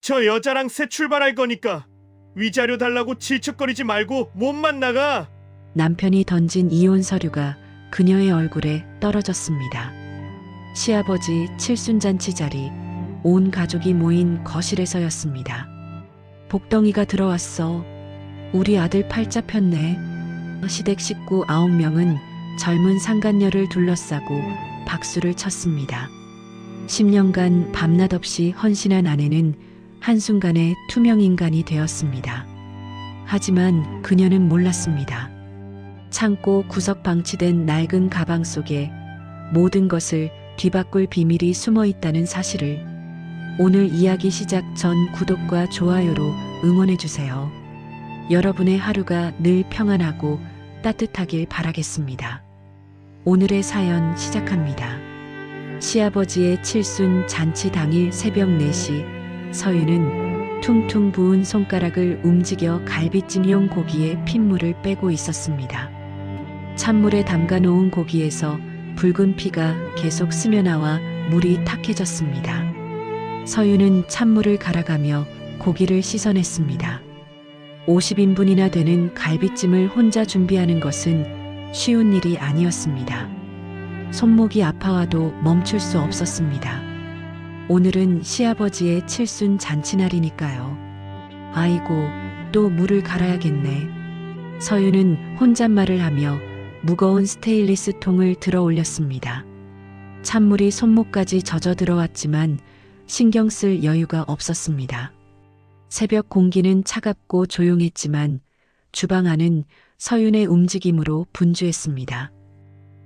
저 여자랑 새 출발할 거니까 위자료 달라고 질척거리지 말고 몸만 나가. 남편이 던진 이혼 서류가 그녀의 얼굴에 떨어졌습니다. 시아버지 칠순잔치 자리, 온 가족이 모인 거실에서였습니다. 복덩이가 들어왔어. 우리 아들 팔자 폈네. 시댁 식구 9명은 젊은 상간녀를 둘러싸고 박수를 쳤습니다. 10년간 밤낮 없이 헌신한 아내는 한순간에 투명인간이 되었습니다. 하지만 그녀는 몰랐습니다. 창고 구석 방치된 낡은 가방 속에 모든 것을 뒤바꿀 비밀이 숨어 있다는 사실을. 오늘 이야기 시작 전 구독과 좋아요로 응원해주세요. 여러분의 하루가 늘 평안하고 따뜻하길 바라겠습니다. 오늘의 사연 시작합니다. 시아버지의 칠순 잔치 당일 새벽 4시, 서윤은 퉁퉁 부은 손가락을 움직여 갈비찜용 고기에 핏물을 빼고 있었습니다. 찬물에 담가 놓은 고기에서 붉은 피가 계속 스며나와 물이 탁해졌습니다. 서윤은 찬물을 갈아가며 고기를 씻어냈습니다. 50인분이나 되는 갈비찜을 혼자 준비하는 것은 쉬운 일이 아니었습니다. 손목이 아파와도 멈출 수 없었습니다. 오늘은 시아버지의 칠순 잔치날이니까요. 아이고, 또 물을 갈아야겠네. 서윤은 혼잣말을 하며 무거운 스테인리스 통을 들어 올렸습니다. 찬물이 손목까지 젖어 들어왔지만 신경 쓸 여유가 없었습니다. 새벽 공기는 차갑고 조용했지만 주방 안은 서윤의 움직임으로 분주했습니다.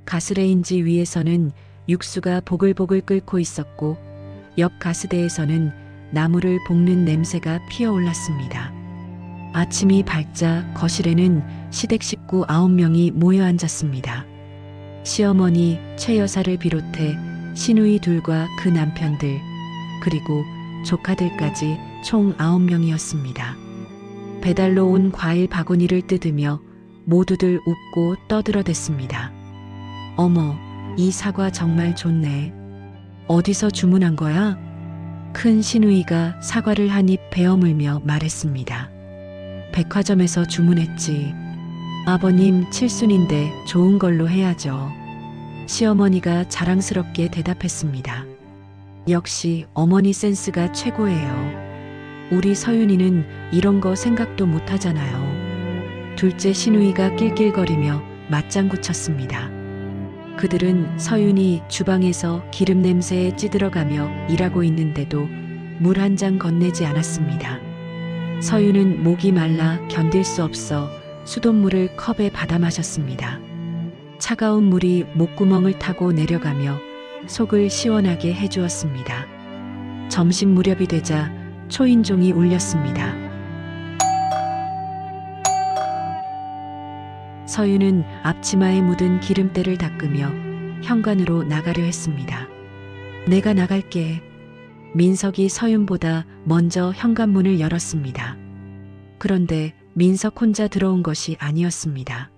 가스레인지 위에서는 육수가 보글보글 끓고 있었고 옆 가스대에서는 나무를 볶는 냄새가 피어올랐습니다. 아침이 밝자 거실에는 시댁 식구 9명이 모여 앉았습니다. 시어머니 최 여사를 비롯해 시누이 둘과 그 남편들, 그리고 조카들까지 총 9명이었습니다. 배달로 온 과일 바구니를 뜯으며 모두들 웃고 떠들어댔습니다. 어머, 이 사과 정말 좋네. 어디서 주문한 거야? 큰 시누이가 사과를 한 입 베어물며 말했습니다. 백화점에서 주문했지. 아버님 칠순인데 좋은 걸로 해야죠. 시어머니가 자랑스럽게 대답했습니다. 역시 어머니 센스가 최고예요. 우리 서윤이는 이런 거 생각도 못 하잖아요. 둘째 시누이가 낄낄거리며 맞장구 쳤습니다. 그들은 서윤이 주방에서 기름 냄새에 찌들어가며 일하고 있는데도 물 한 잔 건네지 않았습니다. 서윤은 목이 말라 견딜 수 없어 수돗물을 컵에 받아 마셨습니다. 차가운 물이 목구멍을 타고 내려가며 속을 시원하게 해주었습니다. 점심 무렵이 되자 초인종이 울렸습니다. 서윤은 앞치마에 묻은 기름때를 닦으며 현관으로 나가려 했습니다. 내가 나갈게. 민석이 서윤보다 먼저 현관문을 열었습니다. 그런데 민석 혼자 들어온 것이 아니었습니다.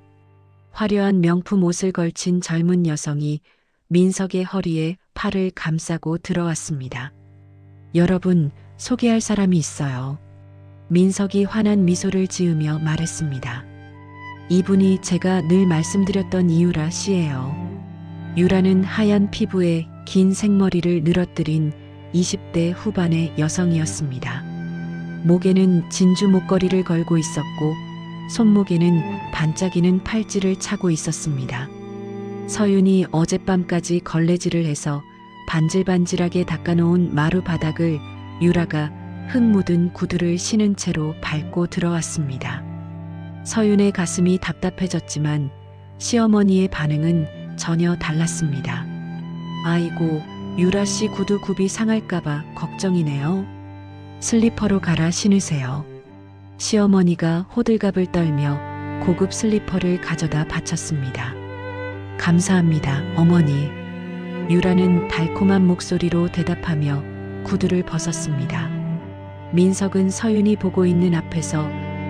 화려한 명품 옷을 걸친 젊은 여성이 민석의 허리에 팔을 감싸고 들어왔습니다. 여러분, 소개할 사람이 있어요. 민석이 환한 미소를 지으며 말했습니다. 이분이 제가 늘 말씀드렸던 이유라 씨예요. 유라는 하얀 피부에 긴 생머리를 늘어뜨린 20대 후반의 여성이었습니다. 목에는 진주 목걸이를 걸고 있었고 손목에는 반짝이는 팔찌를 차고 있었습니다. 서윤이 어젯밤까지 걸레질을 해서 반질반질하게 닦아놓은 마루 바닥을 유라가 흙 묻은 구두를 신은 채로 밟고 들어왔습니다. 서윤의 가슴이 답답해졌지만 시어머니의 반응은 전혀 달랐습니다. 아이고, 유라 씨 구두 굽이 상할까봐 걱정이네요. 슬리퍼로 갈아 신으세요. 시어머니가 호들갑을 떨며 고급 슬리퍼를 가져다 바쳤습니다. 감사합니다, 어머니. 유라는 달콤한 목소리로 대답하며 구두를 벗었습니다. 민석은 서윤이 보고 있는 앞에서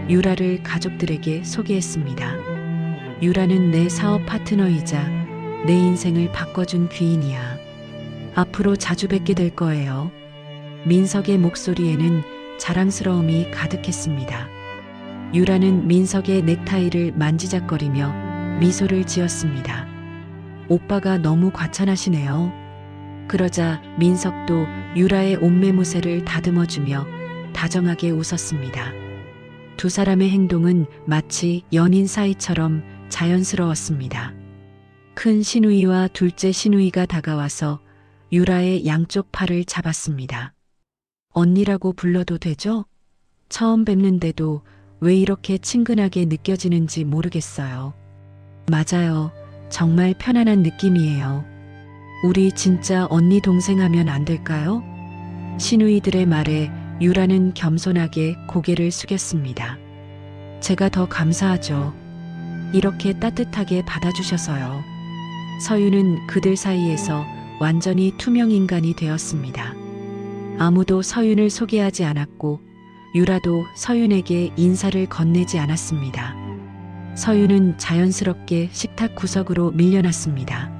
유라를 가족들에게 소개했습니다. 유라는 내 사업 파트너이자 내 인생을 바꿔준 귀인이야. 앞으로 자주 뵙게 될 거예요. 민석의 목소리에는 자랑스러움이 가득했습니다. 유라는 민석의 넥타이를 만지작거리며 미소를 지었습니다. 오빠가 너무 과찬하시네요. 그러자 민석도 유라의 옷매무새를 다듬어주며 다정하게 웃었습니다. 두 사람의 행동은 마치 연인 사이처럼 자연스러웠습니다. 큰 시누이와 둘째 시누이가 다가와서 유라의 양쪽 팔을 잡았습니다. 언니라고 불러도 되죠? 처음 뵙는데도 왜 이렇게 친근하게 느껴지는지 모르겠어요. 맞아요. 정말 편안한 느낌이에요. 우리 진짜 언니 동생 하면 안 될까요? 시누이들의 말에 유라는 겸손하게 고개를 숙였습니다. 제가 더 감사하죠. 이렇게 따뜻하게 받아주셔서요. 서윤은 그들 사이에서 완전히 투명 인간이 되었습니다. 아무도 서윤을 소개하지 않았고 유라도 서윤에게 인사를 건네지 않았습니다. 서윤은 자연스럽게 식탁 구석으로 밀려났습니다.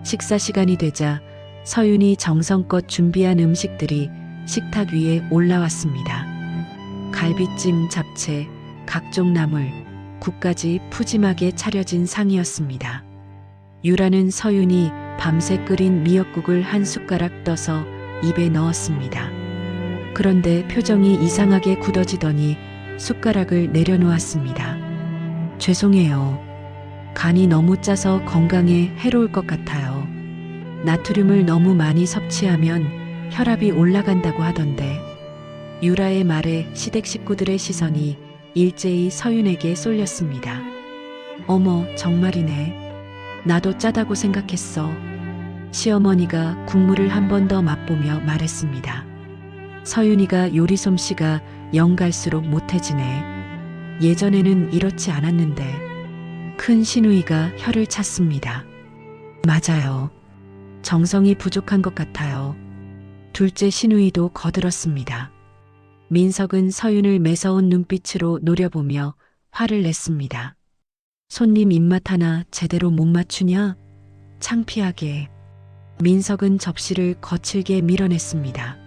식사 시간이 되자 서윤이 정성껏 준비한 음식들이 식탁 위에 올라왔습니다. 갈비찜, 잡채, 각종 나물, 국까지 푸짐하게 차려진 상이었습니다. 유라는 서윤이 밤새 끓인 미역국을 한 숟가락 떠서 입에 넣었습니다. 그런데 표정이 이상하게 굳어지더니 숟가락을 내려놓았습니다. 죄송해요. 간이 너무 짜서 건강에 해로울 것 같아요. 나트륨을 너무 많이 섭취하면 혈압이 올라간다고 하던데. 유라의 말에 시댁 식구들의 시선이 일제히 서윤에게 쏠렸습니다. 어머, 정말이네. 나도 짜다고 생각했어. 시어머니가 국물을 한 번 더 맛보며 말했습니다. 서윤이가 요리 솜씨가 영 갈수록 못해지네. 예전에는 이렇지 않았는데. 큰 시누이가 혀를 찼습니다. 맞아요. 정성이 부족한 것 같아요. 둘째 시누이도 거들었습니다. 민석은 서윤을 매서운 눈빛으로 노려보며 화를 냈습니다. 손님 입맛 하나 제대로 못 맞추냐? 창피하게. 민석은 접시를 거칠게 밀어냈습니다.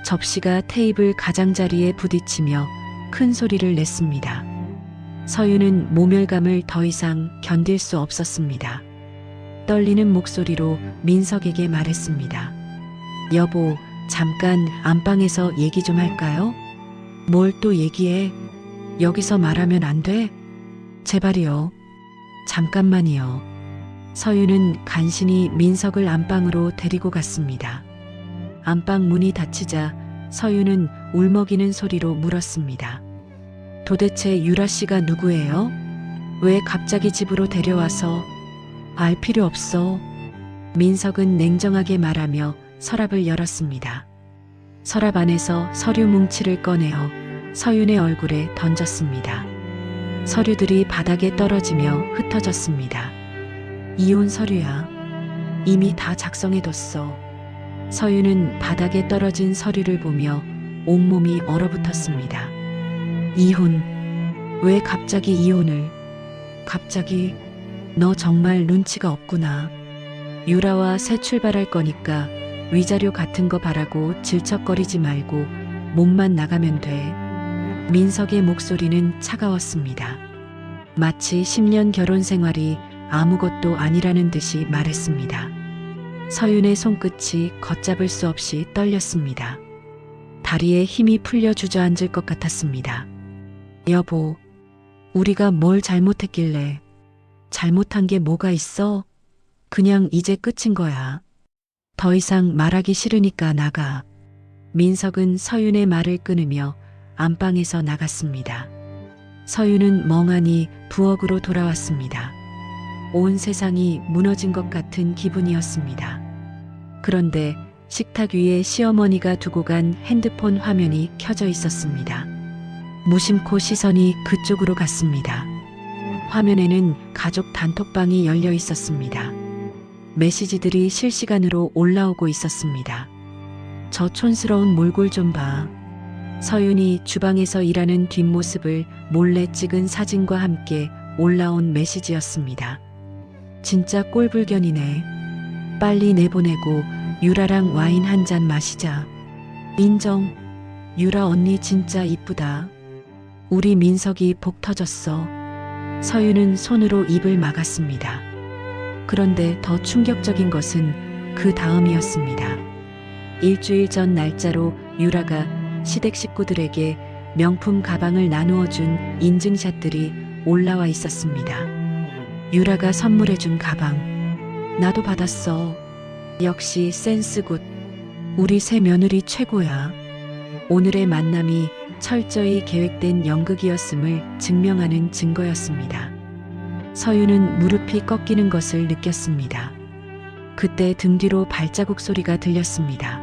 접시가 테이블 가장자리에 부딪히며 큰 소리를 냈습니다. 서윤은 모멸감을 더 이상 견딜 수 없었습니다. 떨리는 목소리로 민석에게 말했습니다. 여보, 잠깐 안방에서 얘기 좀 할까요? 뭘 또 얘기해? 여기서 말하면 안 돼? 제발이요. 잠깐만이요. 서윤은 간신히 민석을 안방으로 데리고 갔습니다. 안방 문이 닫히자 서윤은 울먹이는 소리로 물었습니다. 도대체 유라 씨가 누구예요? 왜 갑자기 집으로 데려와서? 알 필요 없어. 민석은 냉정하게 말하며 서랍을 열었습니다. 서랍 안에서 서류 뭉치를 꺼내어 서윤의 얼굴에 던졌습니다. 서류들이 바닥에 떨어지며 흩어졌습니다. 이혼 서류야. 이미 다 작성해뒀어. 서윤은 바닥에 떨어진 서류를 보며 온몸이 얼어붙었습니다. 이혼. 왜 갑자기 이혼을? 갑자기? 너 정말 눈치가 없구나. 유라와 새 출발할 거니까 위자료 같은 거 바라고 질척거리지 말고 몸만 나가면 돼. 민석의 목소리는 차가웠습니다. 마치 10년 결혼 생활이 아무것도 아니라는 듯이 말했습니다. 서윤의 손끝이 걷잡을 수 없이 떨렸습니다. 다리에 힘이 풀려 주저앉을 것 같았습니다. 여보, 우리가 뭘 잘못했길래? 잘못한 게 뭐가 있어? 그냥 이제 끝인 거야. 더 이상 말하기 싫으니까 나가. 민석은 서윤의 말을 끊으며 안방에서 나갔습니다. 서윤은 멍하니 부엌으로 돌아왔습니다. 온 세상이 무너진 것 같은 기분이었습니다. 그런데 식탁 위에 시어머니가 두고 간 핸드폰 화면이 켜져 있었습니다. 무심코 시선이 그쪽으로 갔습니다. 화면에는 가족 단톡방이 열려 있었습니다. 메시지들이 실시간으로 올라오고 있었습니다. 저 촌스러운 몰골 좀 봐. 서윤이 주방에서 일하는 뒷모습을 몰래 찍은 사진과 함께 올라온 메시지였습니다. 진짜 꼴불견이네. 빨리 내보내고 유라랑 와인 한 잔 마시자. 인정. 유라 언니 진짜 이쁘다. 우리 민석이 복 터졌어. 서윤은 손으로 입을 막았습니다. 그런데 더 충격적인 것은 그 다음이었습니다. 일주일 전 날짜로 유라가 시댁 식구들에게 명품 가방을 나누어 준 인증샷들이 올라와 있었습니다. 유라가 선물해준 가방. 나도 받았어. 역시 센스굿. 우리 새 며느리 최고야. 오늘의 만남이 철저히 계획된 연극이었음을 증명하는 증거였습니다. 서윤은 무릎이 꺾이는 것을 느꼈습니다. 그때 등 뒤로 발자국 소리가 들렸습니다.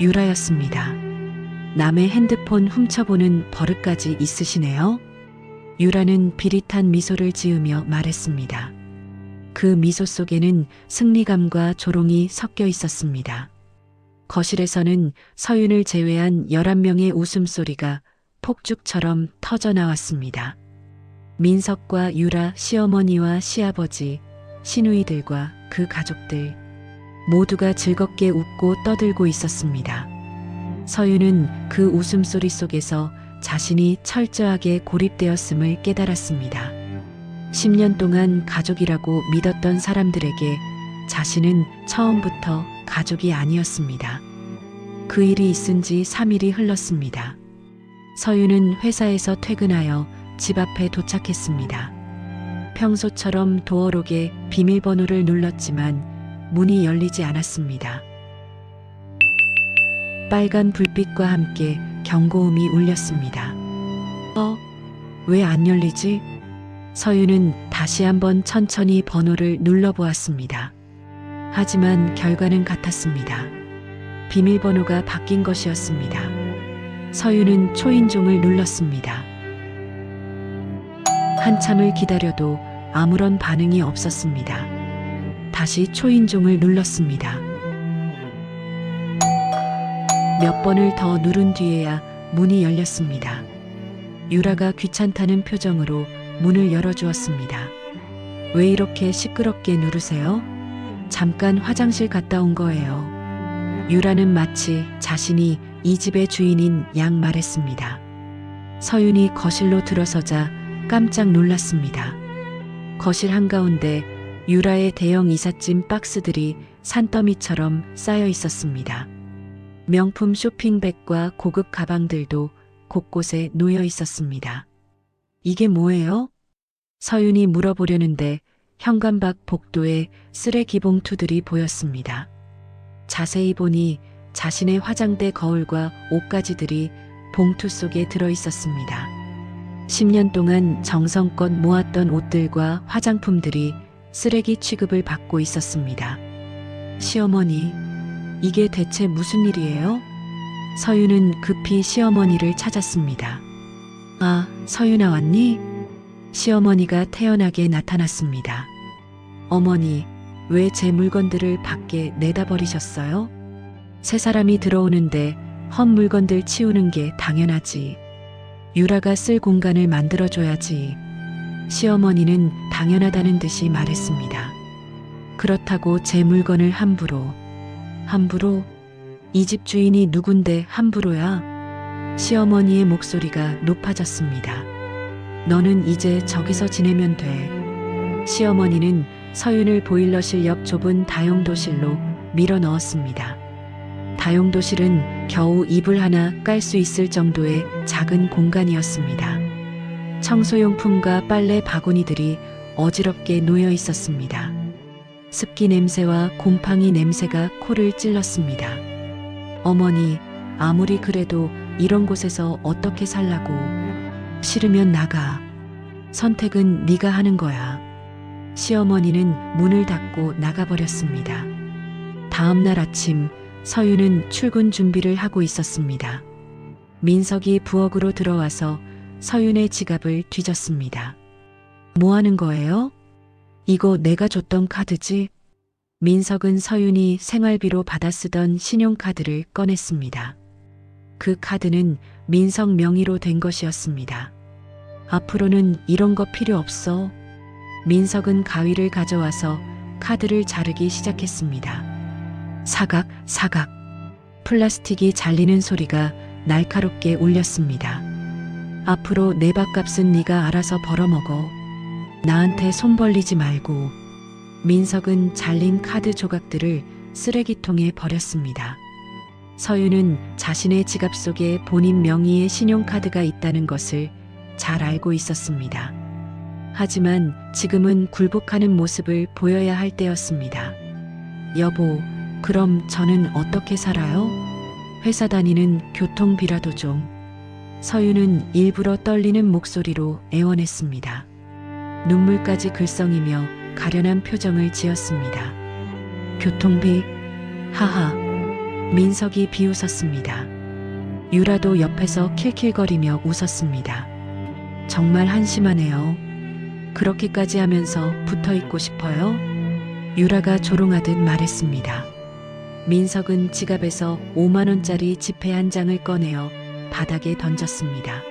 유라였습니다. 남의 핸드폰 훔쳐보는 버릇까지 있으시네요. 유라는 비릿한 미소를 지으며 말했습니다. 그 미소 속에는 승리감과 조롱이 섞여 있었습니다. 거실에서는 서윤을 제외한 11명의 웃음소리가 폭죽처럼 터져나왔습니다. 민석과 유라 시어머니와 시아버지, 시누이들과 그 가족들 모두가 즐겁게 웃고 떠들고 있었습니다. 서윤은 그 웃음소리 속에서 자신이 철저하게 고립되었음을 깨달았습니다. 10년 동안 가족이라고 믿었던 사람들에게 자신은 처음부터 가족이 아니었습니다. 그 일이 있은 지 3일이 흘렀습니다. 서윤은 회사에서 퇴근하여 집 앞에 도착했습니다. 평소처럼 도어록에 비밀번호를 눌렀지만 문이 열리지 않았습니다. 빨간 불빛과 함께 경고음이 울렸습니다. 왜 안 열리지? 서윤은 다시 한번 천천히 번호를 눌러보았습니다. 하지만 결과는 같았습니다. 비밀번호가 바뀐 것이었습니다. 서윤은 초인종을 눌렀습니다. 한참을 기다려도 아무런 반응이 없었습니다. 다시 초인종을 눌렀습니다. 몇 번을 더 누른 뒤에야 문이 열렸습니다. 유라가 귀찮다는 표정으로 문을 열어주었습니다. 왜 이렇게 시끄럽게 누르세요? 잠깐 화장실 갔다 온 거예요. 유라는 마치 자신이 이 집의 주인인 양 말했습니다. 서윤이 거실로 들어서자 깜짝 놀랐습니다. 거실 한가운데 유라의 대형 이삿짐 박스들이 산더미처럼 쌓여 있었습니다. 명품 쇼핑백과 고급 가방들도 곳곳에 놓여 있었습니다. 이게 뭐예요? 서윤이 물어보려는데 현관밖 복도에 쓰레기 봉투들이 보였습니다. 자세히 보니 자신의 화장대 거울과 옷가지들이 봉투 속에 들어 있었습니다. 10년 동안 정성껏 모았던 옷들과 화장품들이 쓰레기 취급을 받고 있었습니다. 시어머니, 이게 대체 무슨 일이에요? 서윤은 급히 시어머니를 찾았습니다. 아, 서윤아 왔니? 시어머니가 태연하게 나타났습니다. 어머니, 왜 제 물건들을 밖에 내다 버리셨어요? 새 사람이 들어오는데 헛 물건들 치우는 게 당연하지. 유라가 쓸 공간을 만들어줘야지. 시어머니는 당연하다는 듯이 말했습니다. 그렇다고 제 물건을 함부로. 이 집 주인이 누군데 함부로야? 시어머니의 목소리가 높아졌습니다. 너는 이제 저기서 지내면 돼. 시어머니는 서윤을 보일러실 옆 좁은 다용도실로 밀어 넣었습니다. 다용도실은 겨우 이불 하나 깔 수 있을 정도의 작은 공간이었습니다. 청소용품과 빨래 바구니들이 어지럽게 놓여 있었습니다. 습기 냄새와 곰팡이 냄새가 코를 찔렀습니다. 어머니, 아무리 그래도 이런 곳에서 어떻게 살라고. 싫으면 나가. 선택은 네가 하는 거야. 시어머니는 문을 닫고 나가버렸습니다. 다음 날 아침 서윤은 출근 준비를 하고 있었습니다. 민석이 부엌으로 들어와서 서윤의 지갑을 뒤졌습니다. 뭐 하는 거예요? 이거 내가 줬던 카드지? 민석은 서윤이 생활비로 받아 쓰던 신용카드를 꺼냈습니다. 그 카드는 민석 명의로 된 것이었습니다. 앞으로는 이런 거 필요 없어. 민석은 가위를 가져와서 카드를 자르기 시작했습니다. 사각. 플라스틱이 잘리는 소리가 날카롭게 울렸습니다. 앞으로 내 밥값은 네가 알아서 벌어먹어. 나한테 손 벌리지 말고. 민석은 잘린 카드 조각들을 쓰레기통에 버렸습니다. 서윤은 자신의 지갑 속에 본인 명의의 신용카드가 있다는 것을 잘 알고 있었습니다. 하지만 지금은 굴복하는 모습을 보여야 할 때였습니다. 여보, 그럼 저는 어떻게 살아요? 회사 다니는 교통비라도 좀. 서윤은 일부러 떨리는 목소리로 애원했습니다. 눈물까지 글썽이며 가련한 표정을 지었습니다. 교통비? 하하. 민석이 비웃었습니다. 유라도 옆에서 킬킬거리며 웃었습니다. 정말 한심하네요. 그렇게까지 하면서 붙어 있고 싶어요? 유라가 조롱하듯 말했습니다. 민석은 지갑에서 5만 원짜리 지폐 한 장을 꺼내어 바닥에 던졌습니다.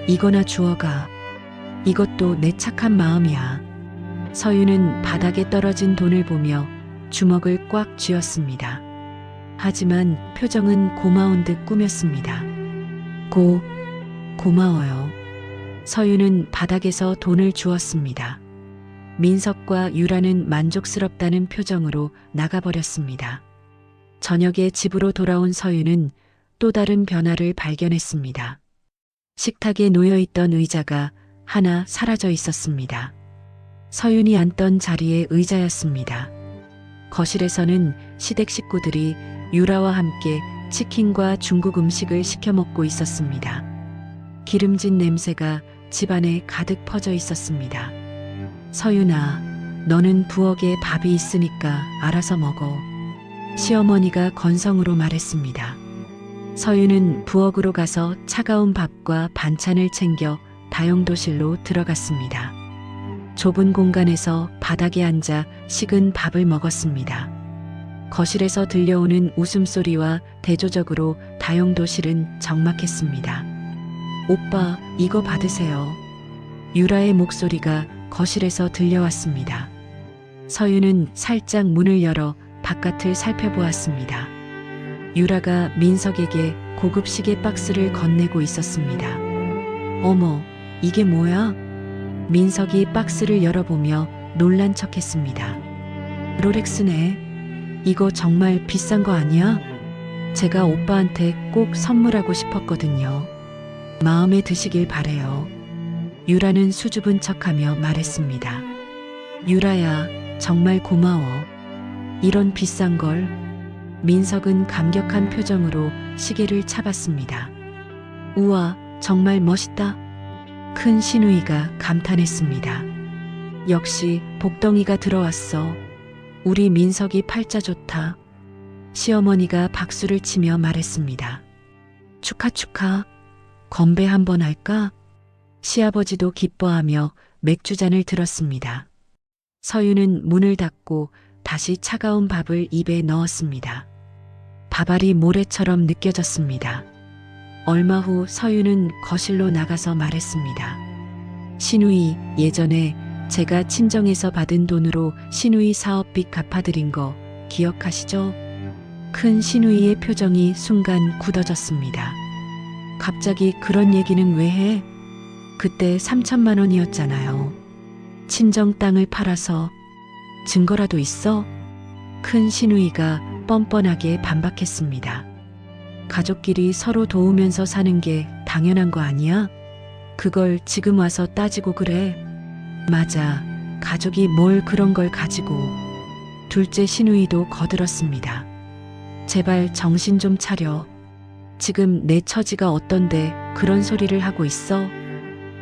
이거나 주워가. 이것도 내 착한 마음이야. 서윤은 바닥에 떨어진 돈을 보며 주먹을 꽉 쥐었습니다. 하지만 표정은 고마운 듯 꾸몄습니다. 고마워요. 서윤은 바닥에서 돈을 주었습니다. 민석과 유라는 만족스럽다는 표정으로 나가버렸습니다. 저녁에 집으로 돌아온 서윤은 또 다른 변화를 발견했습니다. 식탁에 놓여있던 의자가 하나 사라져 있었습니다. 서윤이 앉던 자리의 의자였습니다. 거실에서는 시댁 식구들이 유라와 함께 치킨과 중국 음식을 시켜 먹고 있었습니다. 기름진 냄새가 집안에 가득 퍼져 있었습니다. 서윤아, 너는 부엌에 밥이 있으니까 알아서 먹어. 시어머니가 건성으로 말했습니다. 서윤은 부엌으로 가서 차가운 밥과 반찬을 챙겨 다용도실로 들어갔습니다. 좁은 공간에서 바닥에 앉아 식은 밥을 먹었습니다. 거실에서 들려오는 웃음소리와 대조적으로 다용도실은 적막했습니다. 오빠, 이거 받으세요. 유라의 목소리가 거실에서 들려왔습니다. 서윤은 살짝 문을 열어 바깥을 살펴보았습니다. 유라가 민석에게 고급 시계 박스를 건네고 있었습니다. 어머, 이게 뭐야? 민석이 박스를 열어보며 놀란 척했습니다. 롤렉스네. 이거 정말 비싼 거 아니야? 제가 오빠한테 꼭 선물하고 싶었거든요. 마음에 드시길 바래요. 유라는 수줍은 척하며 말했습니다. 유라야, 정말 고마워. 이런 비싼 걸. 민석은 감격한 표정으로 시계를 차봤습니다. 우와, 정말 멋있다. 큰 시누이가 감탄했습니다. 역시 복덩이가 들어왔어. 우리 민석이 팔자 좋다. 시어머니가 박수를 치며 말했습니다. 축하. 건배 한번 할까? 시아버지도 기뻐하며 맥주잔을 들었습니다. 서윤은 문을 닫고 다시 차가운 밥을 입에 넣었습니다. 밥알이 모래처럼 느껴졌습니다. 얼마 후 서윤은 거실로 나가서 말했습니다. 시누이, 예전에 제가 친정에서 받은 돈으로 시누이 사업비 갚아드린 거 기억하시죠? 큰 시누이의 표정이 순간 굳어졌습니다. 갑자기 그런 얘기는 왜 해? 그때 3천만 원이었잖아요. 친정 땅을 팔아서. 증거라도 있어? 큰 시누이가 뻔뻔하게 반박했습니다. 가족끼리 서로 도우면서 사는 게 당연한 거 아니야? 그걸 지금 와서 따지고 그래? 맞아. 가족이 뭘 그런 걸 가지고. 둘째 시누이도 거들었습니다. 제발 정신 좀 차려. 지금 내 처지가 어떤데 그런 소리를 하고 있어?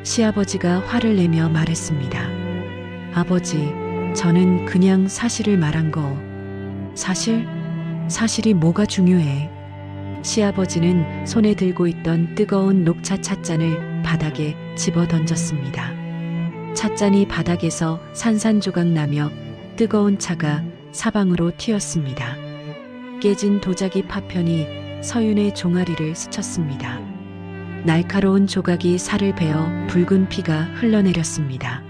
시아버지가 화를 내며 말했습니다. 아버지, 저는 그냥 사실을 말한 거. 사실이 뭐가 중요해? 시아버지는 손에 들고 있던 뜨거운 녹차 찻잔을 바닥에 집어 던졌습니다. 찻잔이 바닥에서 산산조각 나며 뜨거운 차가 사방으로 튀었습니다. 깨진 도자기 파편이 서윤의 종아리를 스쳤습니다. 날카로운 조각이 살을 베어 붉은 피가 흘러내렸습니다.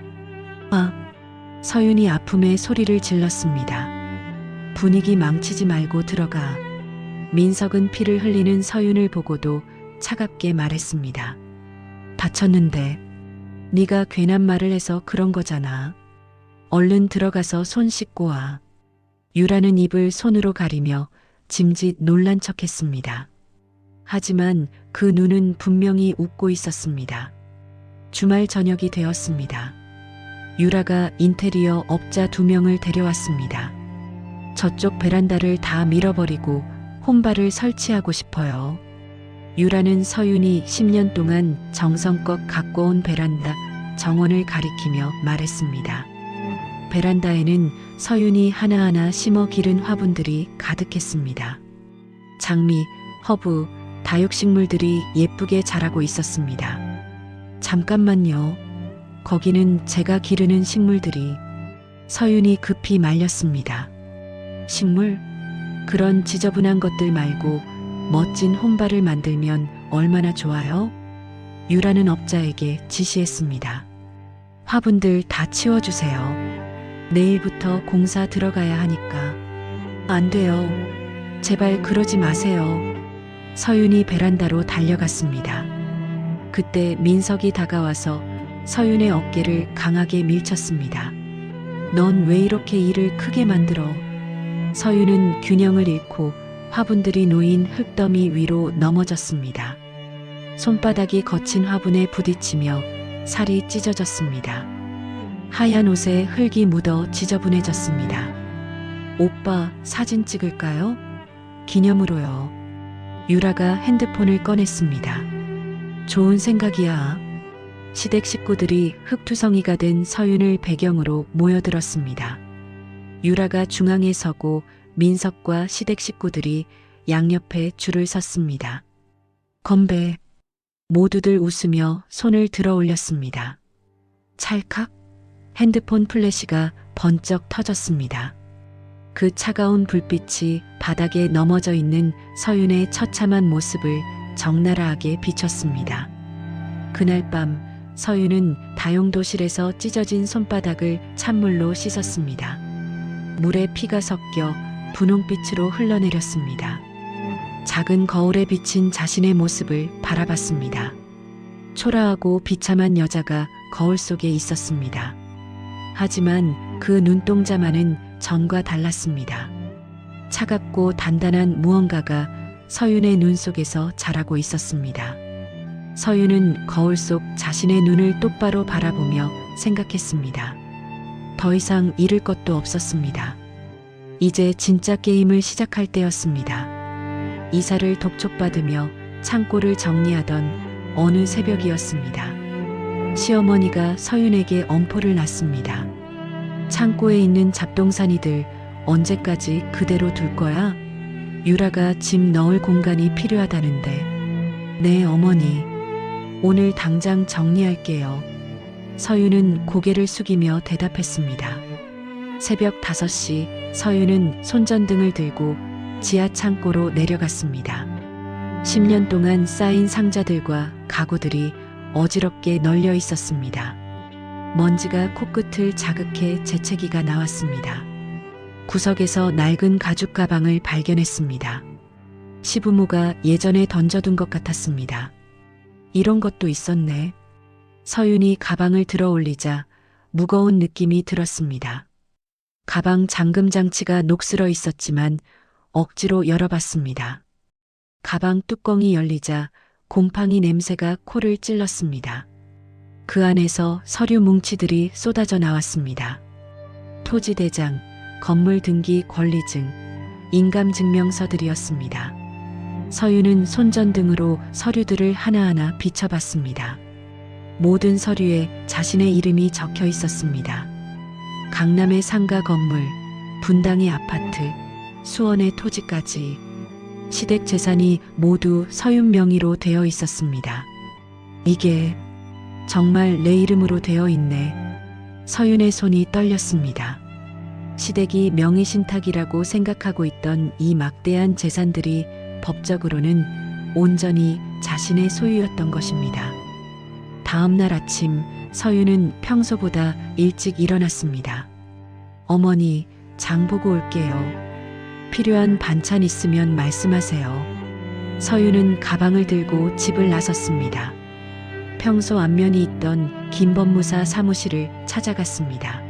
서윤이 아픔에 소리를 질렀습니다. 분위기 망치지 말고 들어가. 민석은 피를 흘리는 서윤을 보고도 차갑게 말했습니다. 다쳤는데 네가 괜한 말을 해서 그런 거잖아. 얼른 들어가서 손 씻고 와. 유라는 입을 손으로 가리며 짐짓 놀란 척했습니다. 하지만 그 눈은 분명히 웃고 있었습니다. 주말 저녁이 되었습니다. 유라가 인테리어 업자 2명을 데려왔습니다. 저쪽 베란다를 다 밀어버리고 홈바를 설치하고 싶어요. 유라는 서윤이 10년 동안 정성껏 가꿔온 베란다 정원을 가리키며 말했습니다. 베란다에는 서윤이 하나하나 심어 기른 화분들이 가득했습니다. 장미, 허브, 다육식물들이 예쁘게 자라고 있었습니다. 잠깐만요. 거기는 제가 기르는 식물들이. 서윤이 급히 말렸습니다. 식물? 그런 지저분한 것들 말고 멋진 홈바를 만들면 얼마나 좋아요? 유라는 업자에게 지시했습니다. 화분들 다 치워주세요. 내일부터 공사 들어가야 하니까. 안 돼요. 제발 그러지 마세요. 서윤이 베란다로 달려갔습니다. 그때 민석이 다가와서 서윤의 어깨를 강하게 밀쳤습니다. 넌 왜 이렇게 일을 크게 만들어? 서윤은 균형을 잃고 화분들이 놓인 흙더미 위로 넘어졌습니다. 손바닥이 거친 화분에 부딪히며 살이 찢어졌습니다. 하얀 옷에 흙이 묻어 지저분해졌습니다. 오빠, 사진 찍을까요? 기념으로요. 유라가 핸드폰을 꺼냈습니다. 좋은 생각이야. 시댁 식구들이 흙투성이가 된 서윤을 배경으로 모여들었습니다. 유라가 중앙에 서고 민석과 시댁 식구들이 양옆에 줄을 섰습니다. 건배. 모두들 웃으며 손을 들어 올렸습니다. 찰칵. 핸드폰 플래시가 번쩍 터졌습니다. 그 차가운 불빛이 바닥에 넘어져 있는 서윤의 처참한 모습을 적나라하게 비췄습니다. 그날 밤 서윤은 다용도실에서 찢어진 손바닥을 찬물로 씻었습니다. 물에 피가 섞여 분홍빛으로 흘러내렸습니다. 작은 거울에 비친 자신의 모습을 바라봤습니다. 초라하고 비참한 여자가 거울 속에 있었습니다. 하지만 그 눈동자만은 전과 달랐습니다. 차갑고 단단한 무언가가 서윤의 눈 속에서 자라고 있었습니다. 서윤은 거울 속 자신의 눈을 똑바로 바라보며 생각했습니다. 더 이상 잃을 것도 없었습니다. 이제 진짜 게임을 시작할 때였습니다. 이사를 독촉받으며 창고를 정리하던 어느 새벽이었습니다. 시어머니가 서윤에게 엄포를 놨습니다. 창고에 있는 잡동사니들 언제까지 그대로 둘 거야? 유라가 짐 넣을 공간이 필요하다는데. 네, 어머니. 오늘 당장 정리할게요. 서윤은 고개를 숙이며 대답했습니다. 새벽 5시 서윤은 손전등을 들고 지하 창고로 내려갔습니다. 10년 동안 쌓인 상자들과 가구들이 어지럽게 널려 있었습니다. 먼지가 코끝을 자극해 재채기가 나왔습니다. 구석에서 낡은 가죽 가방을 발견했습니다. 시부모가 예전에 던져둔 것 같았습니다. 이런 것도 있었네. 서윤이 가방을 들어 올리자 무거운 느낌이 들었습니다. 가방 잠금 장치가 녹슬어 있었지만 억지로 열어봤습니다. 가방 뚜껑이 열리자 곰팡이 냄새가 코를 찔렀습니다. 그 안에서 서류 뭉치들이 쏟아져 나왔습니다. 토지대장, 건물 등기 권리증, 인감증명서들이었습니다. 서윤은 손전등으로 서류들을 하나하나 비춰봤습니다. 모든 서류에 자신의 이름이 적혀 있었습니다. 강남의 상가 건물, 분당의 아파트, 수원의 토지까지 시댁 재산이 모두 서윤 명의로 되어 있었습니다. 이게 정말 내 이름으로 되어 있네. 서윤의 손이 떨렸습니다. 시댁이 명의신탁이라고 생각하고 있던 이 막대한 재산들이 법적으로는 온전히 자신의 소유였던 것입니다. 다음 날 아침 서윤은 평소보다 일찍 일어났습니다. 어머니, 장 보고 올게요. 필요한 반찬 있으면 말씀하세요. 서유는 가방을 들고 집을 나섰습니다. 평소 안면이 있던 김법무사 사무실을 찾아갔습니다.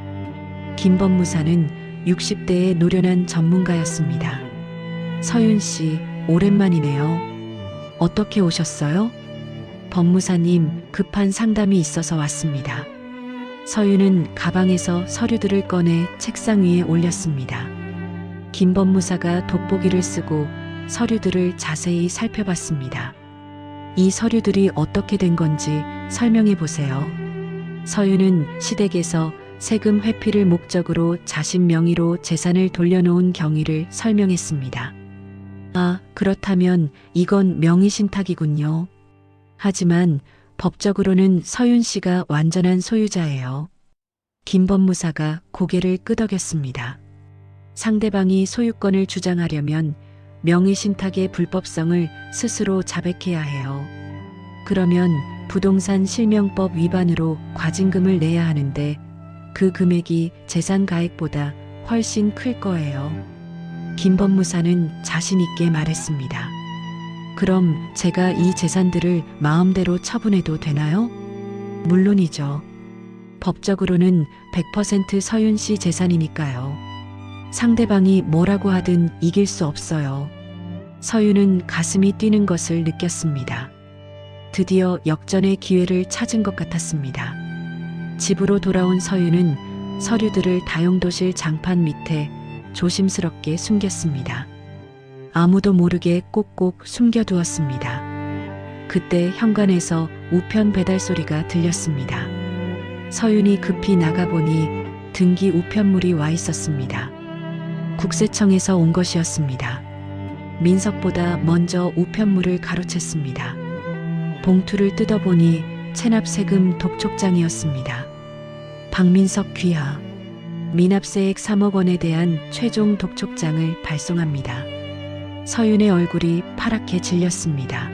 김법무사는 60대의 노련한 전문가였습니다. 서윤 씨, 오랜만이네요. 어떻게 오셨어요? 법무사님, 급한 상담이 있어서 왔습니다. 서윤은 가방에서 서류들을 꺼내 책상 위에 올렸습니다. 김 법무사가 돋보기를 쓰고 서류들을 자세히 살펴봤습니다. 이 서류들이 어떻게 된 건지 설명해 보세요. 서윤은 시댁에서 세금 회피를 목적으로 자신 명의로 재산을 돌려놓은 경위를 설명했습니다. 아, 그렇다면 이건 명의신탁이군요. 하지만 법적으로는 서윤 씨가 완전한 소유자예요. 김 법무사가 고개를 끄덕였습니다. 상대방이 소유권을 주장하려면 명의신탁의 불법성을 스스로 자백해야 해요. 그러면 부동산 실명법 위반으로 과징금을 내야 하는데 그 금액이 재산 가액보다 훨씬 클 거예요. 김 법무사는 자신 있게 말했습니다. 그럼 제가 이 재산들을 마음대로 처분해도 되나요? 물론이죠. 법적으로는 100% 서윤 씨 재산이니까요. 상대방이 뭐라고 하든 이길 수 없어요. 서윤은 가슴이 뛰는 것을 느꼈습니다. 드디어 역전의 기회를 찾은 것 같았습니다. 집으로 돌아온 서윤은 서류들을 다용도실 장판 밑에 조심스럽게 숨겼습니다. 아무도 모르게 꼭꼭 숨겨두었습니다. 그때 현관에서 우편 배달 소리가 들렸습니다. 서윤이 급히 나가보니 등기 우편물이 와 있었습니다. 국세청에서 온 것이었습니다. 민석보다 먼저 우편물을 가로챘습니다. 봉투를 뜯어보니 체납세금 독촉장이었습니다. 박민석 귀하, 미납세액 3억 원에 대한 최종 독촉장을 발송합니다. 서윤의 얼굴이 파랗게 질렸습니다.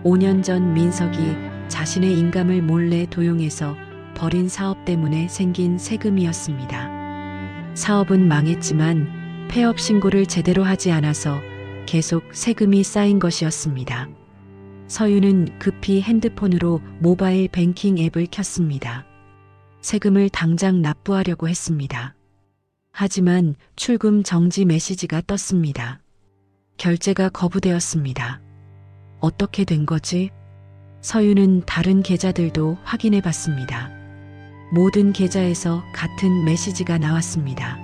5년 전 민석이 자신의 인감을 몰래 도용해서 벌인 사업 때문에 생긴 세금이었습니다. 사업은 망했지만 폐업 신고를 제대로 하지 않아서 계속 세금이 쌓인 것이었습니다. 서윤은 급히 핸드폰으로 모바일 뱅킹 앱을 켰습니다. 세금을 당장 납부하려고 했습니다. 하지만 출금 정지 메시지가 떴습니다. 결제가 거부되었습니다. 어떻게 된 거지? 서윤은 다른 계좌들도 확인해 봤습니다. 모든 계좌에서 같은 메시지가 나왔습니다.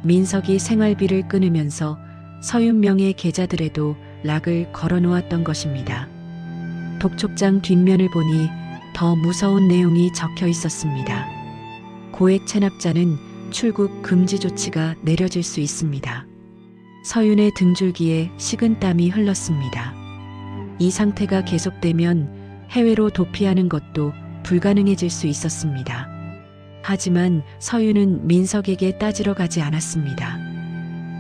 민석이 생활비를 끊으면서 서윤 명의 계좌들에도 락을 걸어 놓았던 것입니다. 독촉장 뒷면을 보니 더 무서운 내용이 적혀 있었습니다. 고액 체납자는 출국 금지 조치가 내려질 수 있습니다. 서윤의 등줄기에 식은땀이 흘렀습니다. 이 상태가 계속되면 해외로 도피하는 것도 불가능해질 수 있었습니다. 하지만 서윤은 민석에게 따지러 가지 않았습니다.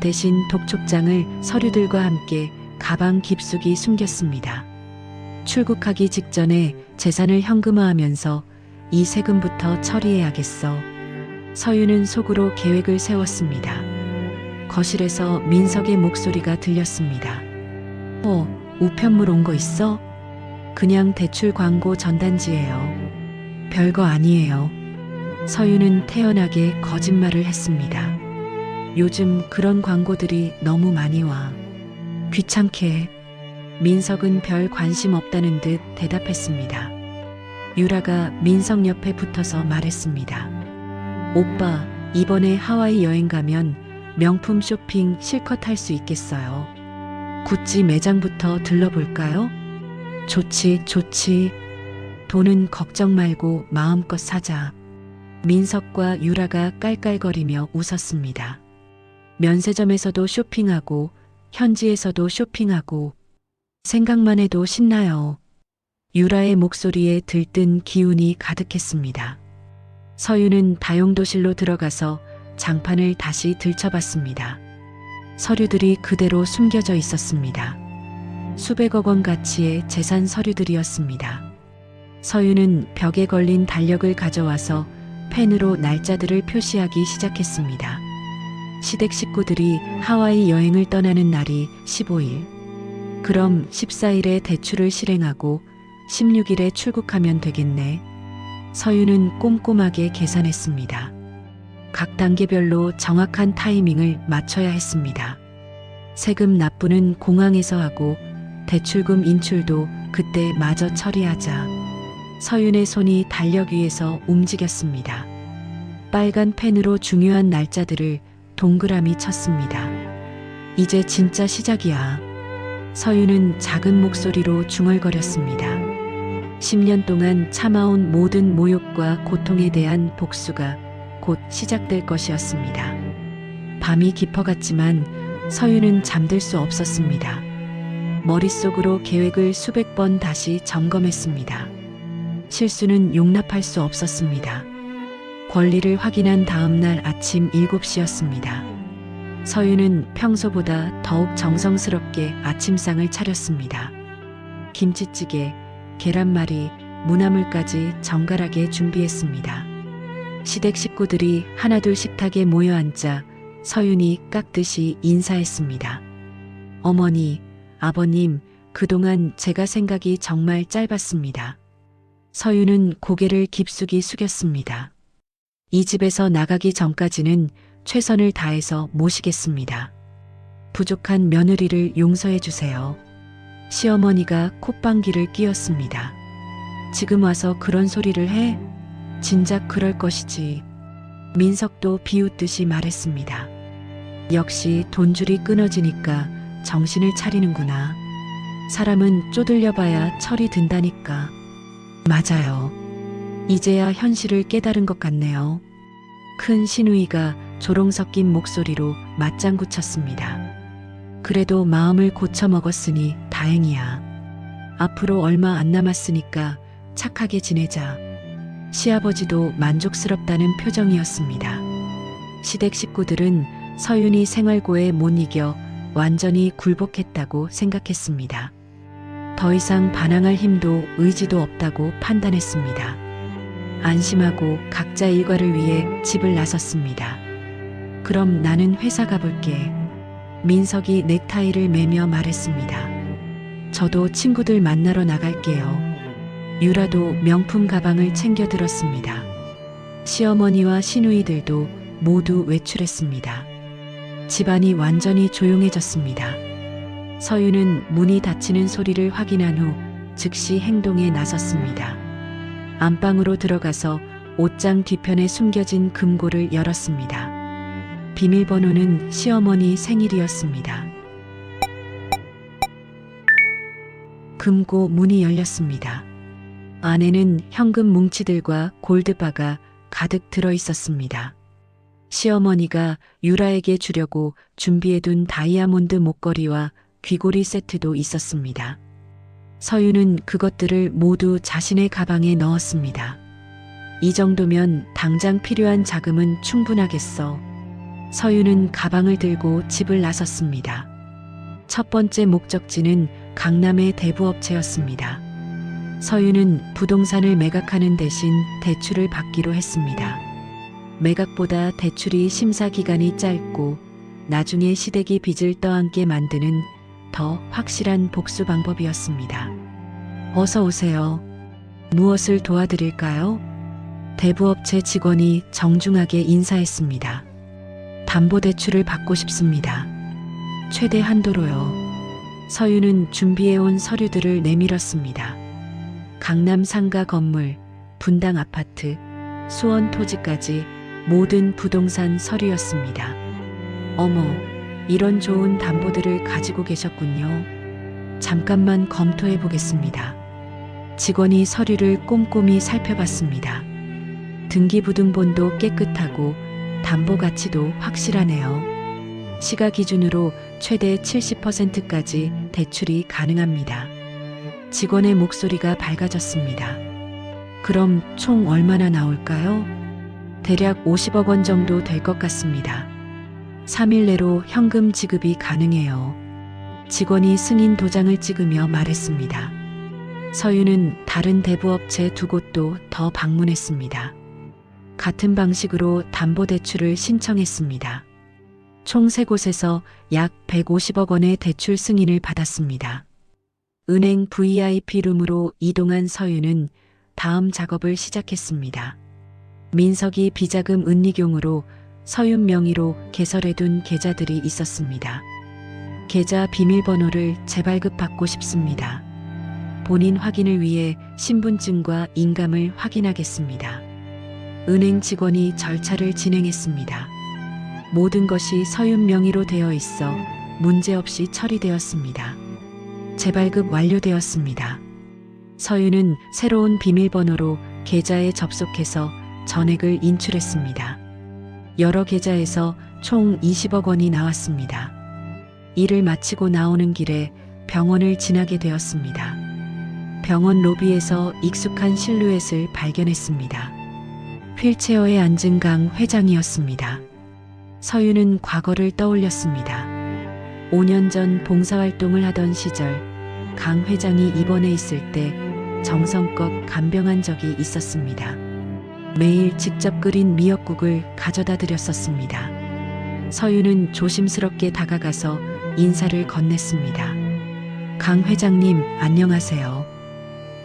대신 독촉장을 서류들과 함께 가방 깊숙이 숨겼습니다. 출국하기 직전에 재산을 현금화하면서 이 세금부터 처리해야겠어. 서윤은 속으로 계획을 세웠습니다. 거실에서 민석의 목소리가 들렸습니다. 우편물 온 거 있어? 그냥 대출 광고 전단지예요. 별거 아니에요. 서윤은 태연하게 거짓말을 했습니다. 요즘 그런 광고들이 너무 많이 와. 귀찮게 해. 민석은 별 관심 없다는 듯 대답했습니다. 유라가 민석 옆에 붙어서 말했습니다. 오빠, 이번에 하와이 여행 가면 명품 쇼핑 실컷 할 수 있겠어요. 구찌 매장부터 들러볼까요? 좋지, 좋지. 돈은 걱정 말고 마음껏 사자. 민석과 유라가 깔깔거리며 웃었습니다. 면세점에서도 쇼핑하고 현지에서도 쇼핑하고 생각만 해도 신나요. 유라의 목소리에 들뜬 기운이 가득했습니다. 서윤은 다용도실로 들어가서 장판을 다시 들춰봤습니다. 서류들이 그대로 숨겨져 있었습니다. 수백억 원 가치의 재산 서류들이었습니다. 서윤은 벽에 걸린 달력을 가져와서 펜으로 날짜들을 표시하기 시작했습니다. 시댁 식구들이 하와이 여행을 떠나는 날이 15일, 그럼 14일에 대출을 실행하고 16일에 출국하면 되겠네. 서윤은 꼼꼼하게 계산했습니다. 각 단계별로 정확한 타이밍을 맞춰야 했습니다. 세금 납부는 공항에서 하고 대출금 인출도 그때 마저 처리하자. 서윤의 손이 달력 위에서 움직였습니다. 빨간 펜으로 중요한 날짜들을 동그라미 쳤습니다. 이제 진짜 시작이야. 서윤은 작은 목소리로 중얼거렸습니다. 10년 동안 참아온 모든 모욕과 고통에 대한 복수가 곧 시작될 것이었습니다. 밤이 깊어갔지만 서윤은 잠들 수 없었습니다. 머릿속으로 계획을 수백 번 다시 점검했습니다. 실수는 용납할 수 없었습니다. 권리를 확인한 다음 날 아침 7시였습니다. 서윤은 평소보다 더욱 정성스럽게 아침상을 차렸습니다. 김치찌개, 계란말이, 무나물까지 정갈하게 준비했습니다. 시댁 식구들이 하나둘 식탁에 모여 앉자 서윤이 깍듯이 인사했습니다. 어머니, 아버님, 그동안 제가 생각이 정말 짧았습니다. 서윤은 고개를 깊숙이 숙였습니다. 이 집에서 나가기 전까지는 최선을 다해서 모시겠습니다. 부족한 며느리를 용서해 주세요. 시어머니가 콧방귀를 뀌었습니다. 지금 와서 그런 소리를 해? 진작 그럴 것이지. 민석도 비웃듯이 말했습니다. 역시 돈줄이 끊어지니까 정신을 차리는구나. 사람은 쪼들려봐야 철이 든다니까. 맞아요. 이제야 현실을 깨달은 것 같네요. 큰 시누이가 조롱 섞인 목소리로 맞장구 쳤습니다. 그래도 마음을 고쳐 먹었으니 다행이야. 앞으로 얼마 안 남았으니까 착하게 지내자. 시아버지도 만족스럽다는 표정이었습니다. 시댁 식구들은 서윤이 생활고에 못 이겨 완전히 굴복했다고 생각했습니다. 더 이상 반항할 힘도 의지도 없다고 판단했습니다. 안심하고 각자 일과를 위해 집을 나섰습니다. 그럼 나는 회사 가볼게. 민석이 넥타이를 매며 말했습니다. 저도 친구들 만나러 나갈게요. 유라도 명품 가방을 챙겨 들었습니다. 시어머니와 시누이들도 모두 외출했습니다. 집안이 완전히 조용해졌습니다. 서윤은 문이 닫히는 소리를 확인한 후 즉시 행동에 나섰습니다. 안방으로 들어가서 옷장 뒤편에 숨겨진 금고를 열었습니다. 비밀번호는 시어머니 생일이었습니다. 금고 문이 열렸습니다. 안에는 현금 뭉치들과 골드바가 가득 들어 있었습니다. 시어머니가 유라에게 주려고 준비해둔 다이아몬드 목걸이와 귀고리 세트도 있었습니다. 서윤은 그것들을 모두 자신의 가방에 넣었습니다. 이 정도면 당장 필요한 자금은 충분하겠어. 서윤은 가방을 들고 집을 나섰습니다. 첫 번째 목적지는 강남의 대부업체였습니다. 서윤은 부동산을 매각하는 대신 대출을 받기로 했습니다. 매각보다 대출이 심사 기간이 짧고 나중에 시댁이 빚을 떠안게 만드는 더 확실한 복수 방법이었습니다. 어서 오세요. 무엇을 도와드릴까요? 대부업체 직원이 정중하게 인사했습니다. 담보대출을 받고 싶습니다. 최대 한도로요. 서윤은 준비해온 서류들을 내밀었습니다. 강남 상가 건물, 분당 아파트, 수원 토지까지 모든 부동산 서류였습니다. 어머, 이런 좋은 담보들을 가지고 계셨군요. 잠깐만 검토해 보겠습니다. 직원이 서류를 꼼꼼히 살펴봤습니다. 등기부등본도 깨끗하고 담보 가치도 확실하네요. 시가 기준으로 최대 70%까지 대출이 가능합니다. 직원의 목소리가 밝아졌습니다. 그럼 총 얼마나 나올까요? 대략 50억 원 정도 될 것 같습니다. 3일 내로 현금 지급이 가능해요. 직원이 승인 도장을 찍으며 말했습니다. 서윤은 다른 대부업체 2곳도 더 방문했습니다. 같은 방식으로 담보대출을 신청했습니다. 총 3곳에서 약 150억 원의 대출 승인을 받았습니다. 은행 VIP 룸으로 이동한 서윤은 다음 작업을 시작했습니다. 민석이 비자금 은리경으로 서윤 명의로 개설해둔 계좌들이 있었습니다. 계좌 비밀번호를 재발급받고 싶습니다. 본인 확인을 위해 신분증과 인감을 확인하겠습니다. 은행 직원이 절차를 진행했습니다. 모든 것이 서윤 명의로 되어 있어 문제없이 처리되었습니다. 재발급 완료되었습니다. 서윤은 새로운 비밀번호로 계좌에 접속해서 전액을 인출했습니다. 여러 계좌에서 총 20억 원이 나왔습니다. 일을 마치고 나오는 길에 병원을 지나게 되었습니다. 병원 로비에서 익숙한 실루엣을 발견했습니다. 휠체어에 앉은 강 회장이었습니다. 서윤은 과거를 떠올렸습니다. 5년 전 봉사활동을 하던 시절 강 회장이 입원해 있을 때 정성껏 간병한 적이 있었습니다. 매일 직접 끓인 미역국을 가져다 드렸었습니다. 서윤은 조심스럽게 다가가서 인사를 건넸습니다. 강 회장님, 안녕하세요.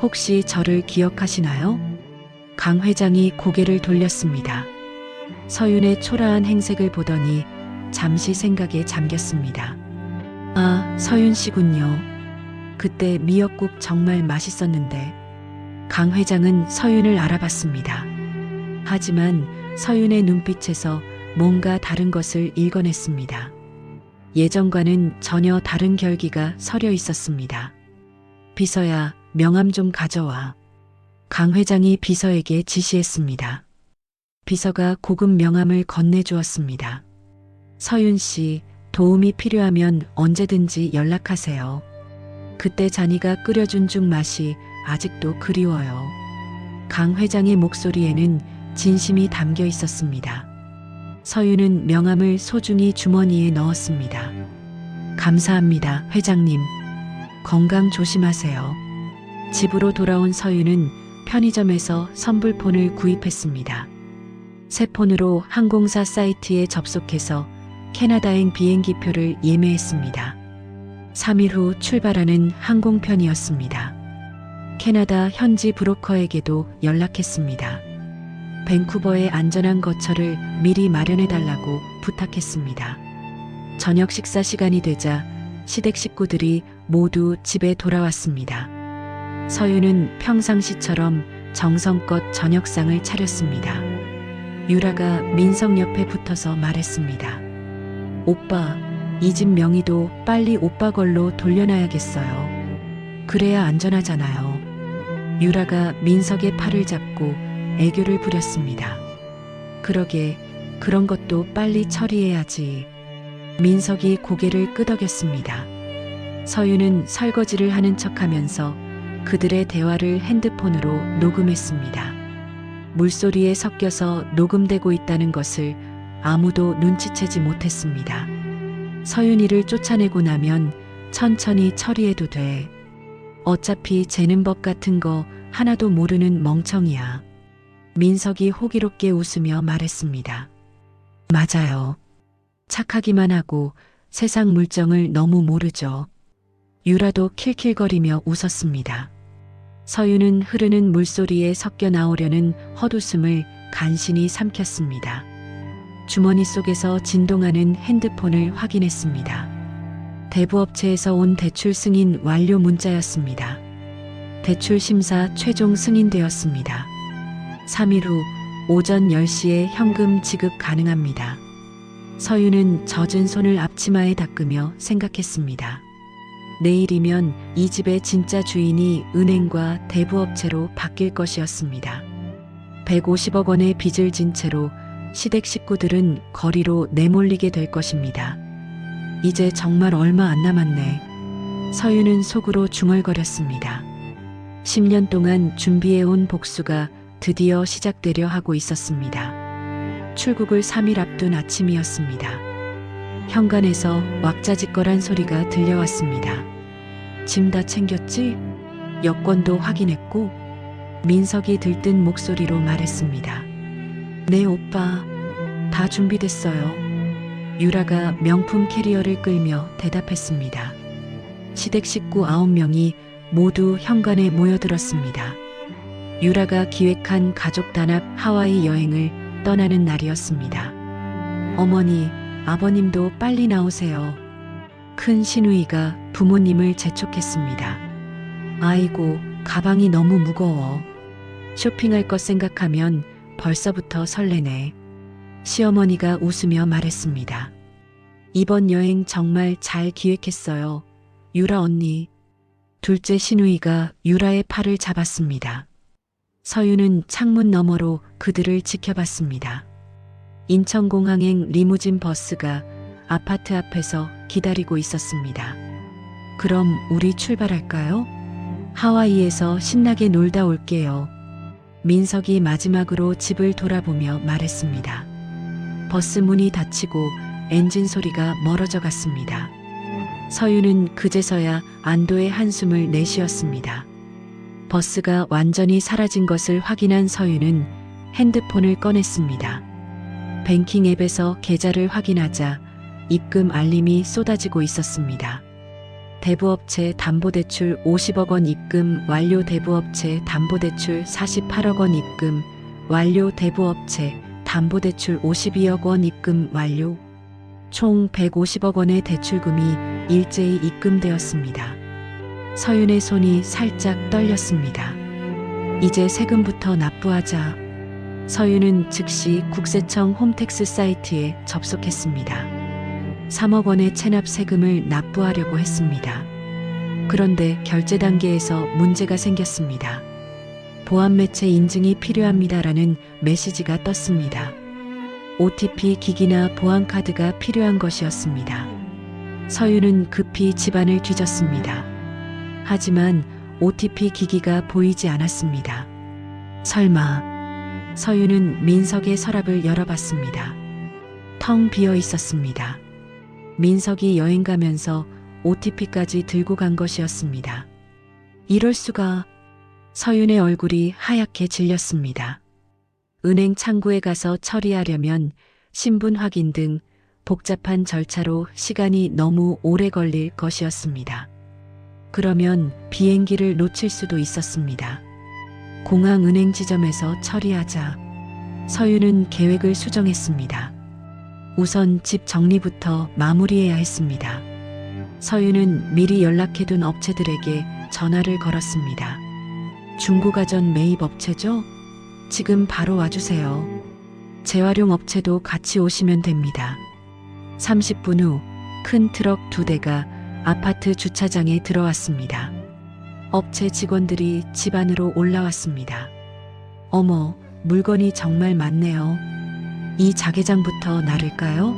혹시 저를 기억하시나요? 강 회장이 고개를 돌렸습니다. 서윤의 초라한 행색을 보더니 잠시 생각에 잠겼습니다. 아, 서윤 씨군요. 그때 미역국 정말 맛있었는데. 강 회장은 서윤을 알아봤습니다. 하지만 서윤의 눈빛에서 뭔가 다른 것을 읽어냈습니다. 예전과는 전혀 다른 결기가 서려 있었습니다. 비서야, 명함 좀 가져와. 강 회장이 비서에게 지시했습니다. 비서가 고급 명함을 건네주었습니다. 서윤 씨, 도움이 필요하면 언제든지 연락하세요. 그때 자니가 끓여준 죽 맛이 아직도 그리워요. 강 회장의 목소리에는 진심이 담겨 있었습니다. 서윤은 명함을 소중히 주머니에 넣었습니다. 감사합니다, 회장님. 건강 조심하세요. 집으로 돌아온 서윤은 편의점에서 선불폰을 구입했습니다. 새 폰으로 항공사 사이트에 접속해서 캐나다행 비행기표를 예매했습니다. 3일 후 출발하는 항공편이었습니다. 캐나다 현지 브로커에게도 연락했습니다. 밴쿠버의 안전한 거처를 미리 마련해달라고 부탁했습니다. 저녁 식사 시간이 되자 시댁 식구들이 모두 집에 돌아왔습니다. 서윤은 평상시처럼 정성껏 저녁상을 차렸습니다. 유라가 민석 옆에 붙어서 말했습니다. 오빠, 이 집 명의도 빨리 오빠 걸로 돌려놔야겠어요. 그래야 안전하잖아요. 유라가 민석의 팔을 잡고 애교를 부렸습니다. 그러게, 그런 것도 빨리 처리해야지. 민석이 고개를 끄덕였습니다. 서윤은 설거지를 하는 척하면서 그들의 대화를 핸드폰으로 녹음했습니다. 물소리에 섞여서 녹음되고 있다는 것을 아무도 눈치채지 못했습니다. 서윤이를 쫓아내고 나면 천천히 처리해도 돼. 어차피 재는 법 같은 거 하나도 모르는 멍청이야. 민석이 호기롭게 웃으며 말했습니다. 맞아요. 착하기만 하고 세상 물정을 너무 모르죠. 유라도 킬킬거리며 웃었습니다. 서윤은 흐르는 물소리에 섞여 나오려는 헛웃음을 간신히 삼켰습니다. 주머니 속에서 진동하는 핸드폰을 확인했습니다. 대부업체에서 온 대출 승인 완료 문자였습니다. 대출 심사 최종 승인되었습니다. 3일 후 오전 10시에 현금 지급 가능합니다. 서윤은 젖은 손을 앞치마에 닦으며 생각했습니다. 내일이면 이 집의 진짜 주인이 은행과 대부업체로 바뀔 것이었습니다. 150억 원의 빚을 진 채로 시댁 식구들은 거리로 내몰리게 될 것입니다. 이제 정말 얼마 안 남았네. 서윤은 속으로 중얼거렸습니다. 10년 동안 준비해온 복수가 드디어 시작되려 하고 있었습니다. 출국을 3일 앞둔 아침이었습니다. 현관에서 왁자지껄한 소리가 들려왔습니다. 짐 다 챙겼지? 여권도 확인했고? 민석이 들뜬 목소리로 말했습니다. 네, 오빠. 다 준비됐어요. 유라가 명품 캐리어를 끌며 대답했습니다. 시댁 식구 9명이 모두 현관에 모여들었습니다. 유라가 기획한 가족 단합 하와이 여행을 떠나는 날이었습니다. 어머니, 아버님도 빨리 나오세요. 큰 시누이가 부모님을 재촉했습니다. 아이고, 가방이 너무 무거워. 쇼핑할 것 생각하면 벌써부터 설레네. 시어머니가 웃으며 말했습니다. 이번 여행 정말 잘 기획했어요. 유라 언니. 둘째 시누이가 유라의 팔을 잡았습니다. 서유는 창문 너머로 그들을 지켜봤습니다. 인천공항행 리무진 버스가 아파트 앞에서 기다리고 있었습니다. 그럼 우리 출발할까요? 하와이에서 신나게 놀다 올게요. 민석이 마지막으로 집을 돌아보며 말했습니다. 버스 문이 닫히고 엔진 소리가 멀어져 갔습니다. 서유는 그제서야 안도의 한숨을 내쉬었습니다. 버스가 완전히 사라진 것을 확인한 서유는 핸드폰을 꺼냈습니다. 뱅킹 앱에서 계좌를 확인하자 입금 알림이 쏟아지고 있었습니다. 대부업체 담보대출 50억 원 입금 완료. 대부업체 담보대출 48억 원 입금 완료. 대부업체 담보대출 52억 원 입금 완료. 총 150억 원의 대출금이 일제히 입금되었습니다. 서윤의 손이 살짝 떨렸습니다. 이제 세금부터 납부하자. 서윤은 즉시 국세청 홈택스 사이트에 접속했습니다. 3억 원의 체납 세금을 납부하려고 했습니다. 그런데 결제 단계에서 문제가 생겼습니다. 보안 매체 인증이 필요합니다라는 메시지가 떴습니다. OTP 기기나 보안카드가 필요한 것이었습니다. 서유는 급히 집안을 뒤졌습니다. 하지만 OTP 기기가 보이지 않았습니다. 설마. 서유는 민석의 서랍을 열어봤습니다. 텅 비어 있었습니다. 민석이 여행 가면서 OTP까지 들고 간 것이었습니다. 이럴 수가. 서윤의 얼굴이 하얗게 질렸습니다. 은행 창구에 가서 처리하려면 신분 확인 등 복잡한 절차로 시간이 너무 오래 걸릴 것이었습니다. 그러면 비행기를 놓칠 수도 있었습니다. 공항 은행 지점에서 처리하자. 서윤은 계획을 수정했습니다. 우선 집 정리부터 마무리해야 했습니다. 서윤은 미리 연락해둔 업체들에게 전화를 걸었습니다. 중고가전 매입 업체죠? 지금 바로 와주세요. 재활용 업체도 같이 오시면 됩니다. 30분 후 큰 트럭 2대가 아파트 주차장에 들어왔습니다. 업체 직원들이 집 안으로 올라왔습니다. 어머, 물건이 정말 많네요. 이 자개장부터 나를까요?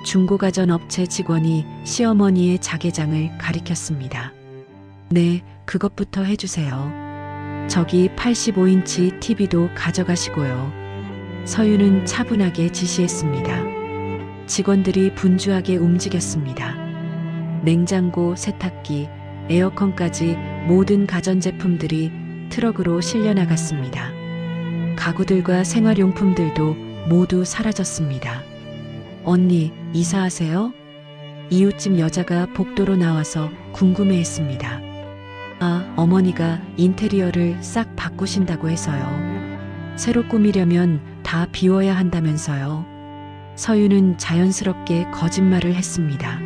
중고가전 업체 직원이 시어머니의 자개장을 가리켰습니다. 네, 그것부터 해주세요. 저기 85인치 TV도 가져가시고요. 서유는 차분하게 지시했습니다. 직원들이 분주하게 움직였습니다. 냉장고, 세탁기, 에어컨까지 모든 가전제품들이 트럭으로 실려 나갔습니다. 가구들과 생활용품들도 모두 사라졌습니다. 언니, 이사하세요? 이웃집 여자가 복도로 나와서 궁금해했습니다. 아, 어머니가 인테리어를 싹 바꾸신다고 해서요. 새로 꾸미려면 다 비워야 한다면서요. 서유는 자연스럽게 거짓말을 했습니다.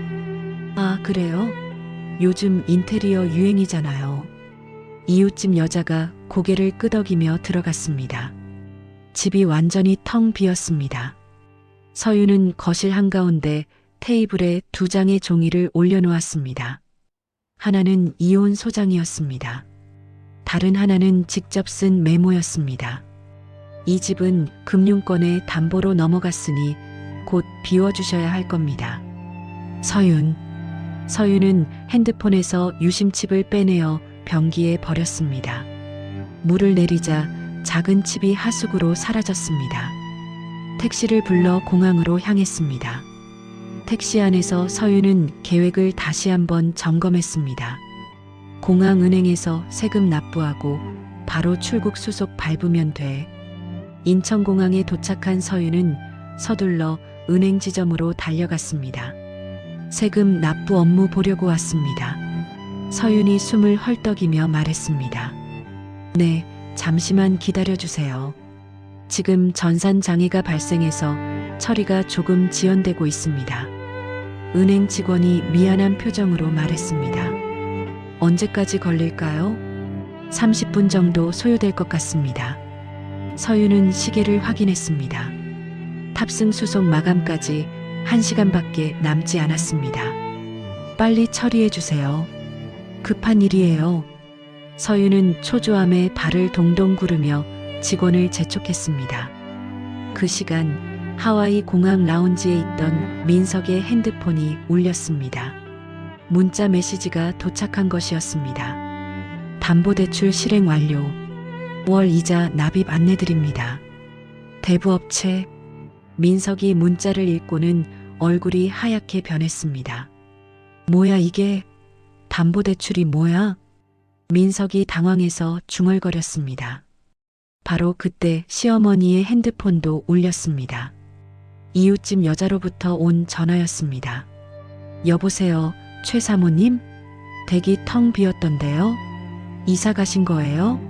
아, 그래요? 요즘 인테리어 유행이잖아요. 이웃집 여자가 고개를 끄덕이며 들어갔습니다. 집이 완전히 텅 비었습니다. 서유는 거실 한가운데 테이블에 2장의 종이를 올려놓았습니다. 하나는 이혼 소장이었습니다. 다른 하나는 직접 쓴 메모였습니다. 이 집은 금융권의 담보로 넘어갔으니 곧 비워주셔야 할 겁니다. 서윤은 핸드폰에서 유심칩을 빼내어 변기에 버렸습니다. 물을 내리자 작은 칩이 하수구로 사라졌습니다. 택시를 불러 공항으로 향했습니다. 택시 안에서 서윤은 계획을 다시 한번 점검했습니다. 공항 은행에서 세금 납부하고 바로 출국 수속 밟으면 돼. 인천공항에 도착한 서윤은 서둘러 은행 지점으로 달려갔습니다. 세금 납부 업무 보려고 왔습니다. 서윤이 숨을 헐떡이며 말했습니다. 네, 잠시만 기다려주세요. 지금 전산 장애가 발생해서 처리가 조금 지연되고 있습니다. 은행 직원이 미안한 표정으로 말했습니다. 언제까지 걸릴까요? 30분 정도 소요될 것 같습니다. 서윤은 시계를 확인했습니다. 탑승 수속 마감까지 1시간밖에 남지 않았습니다. 빨리 처리해 주세요. 급한 일이에요. 서윤은 초조함에 발을 동동 구르며 직원을 재촉했습니다. 그 시간 하와이 공항 라운지에 있던 민석의 핸드폰이 울렸습니다. 문자 메시지가 도착한 것이었습니다. 담보대출 실행 완료. 월 이자 납입 안내드립니다. 대부업체. 민석이 문자를 읽고는 얼굴이 하얗게 변했습니다. 뭐야 이게? 담보대출이 뭐야? 민석이 당황해서 중얼거렸습니다. 바로 그때 시어머니의 핸드폰도 울렸습니다. 이웃집 여자로부터 온 전화였습니다. 여보세요, 최 사모님? 댁이 텅 비었던데요? 이사 가신 거예요?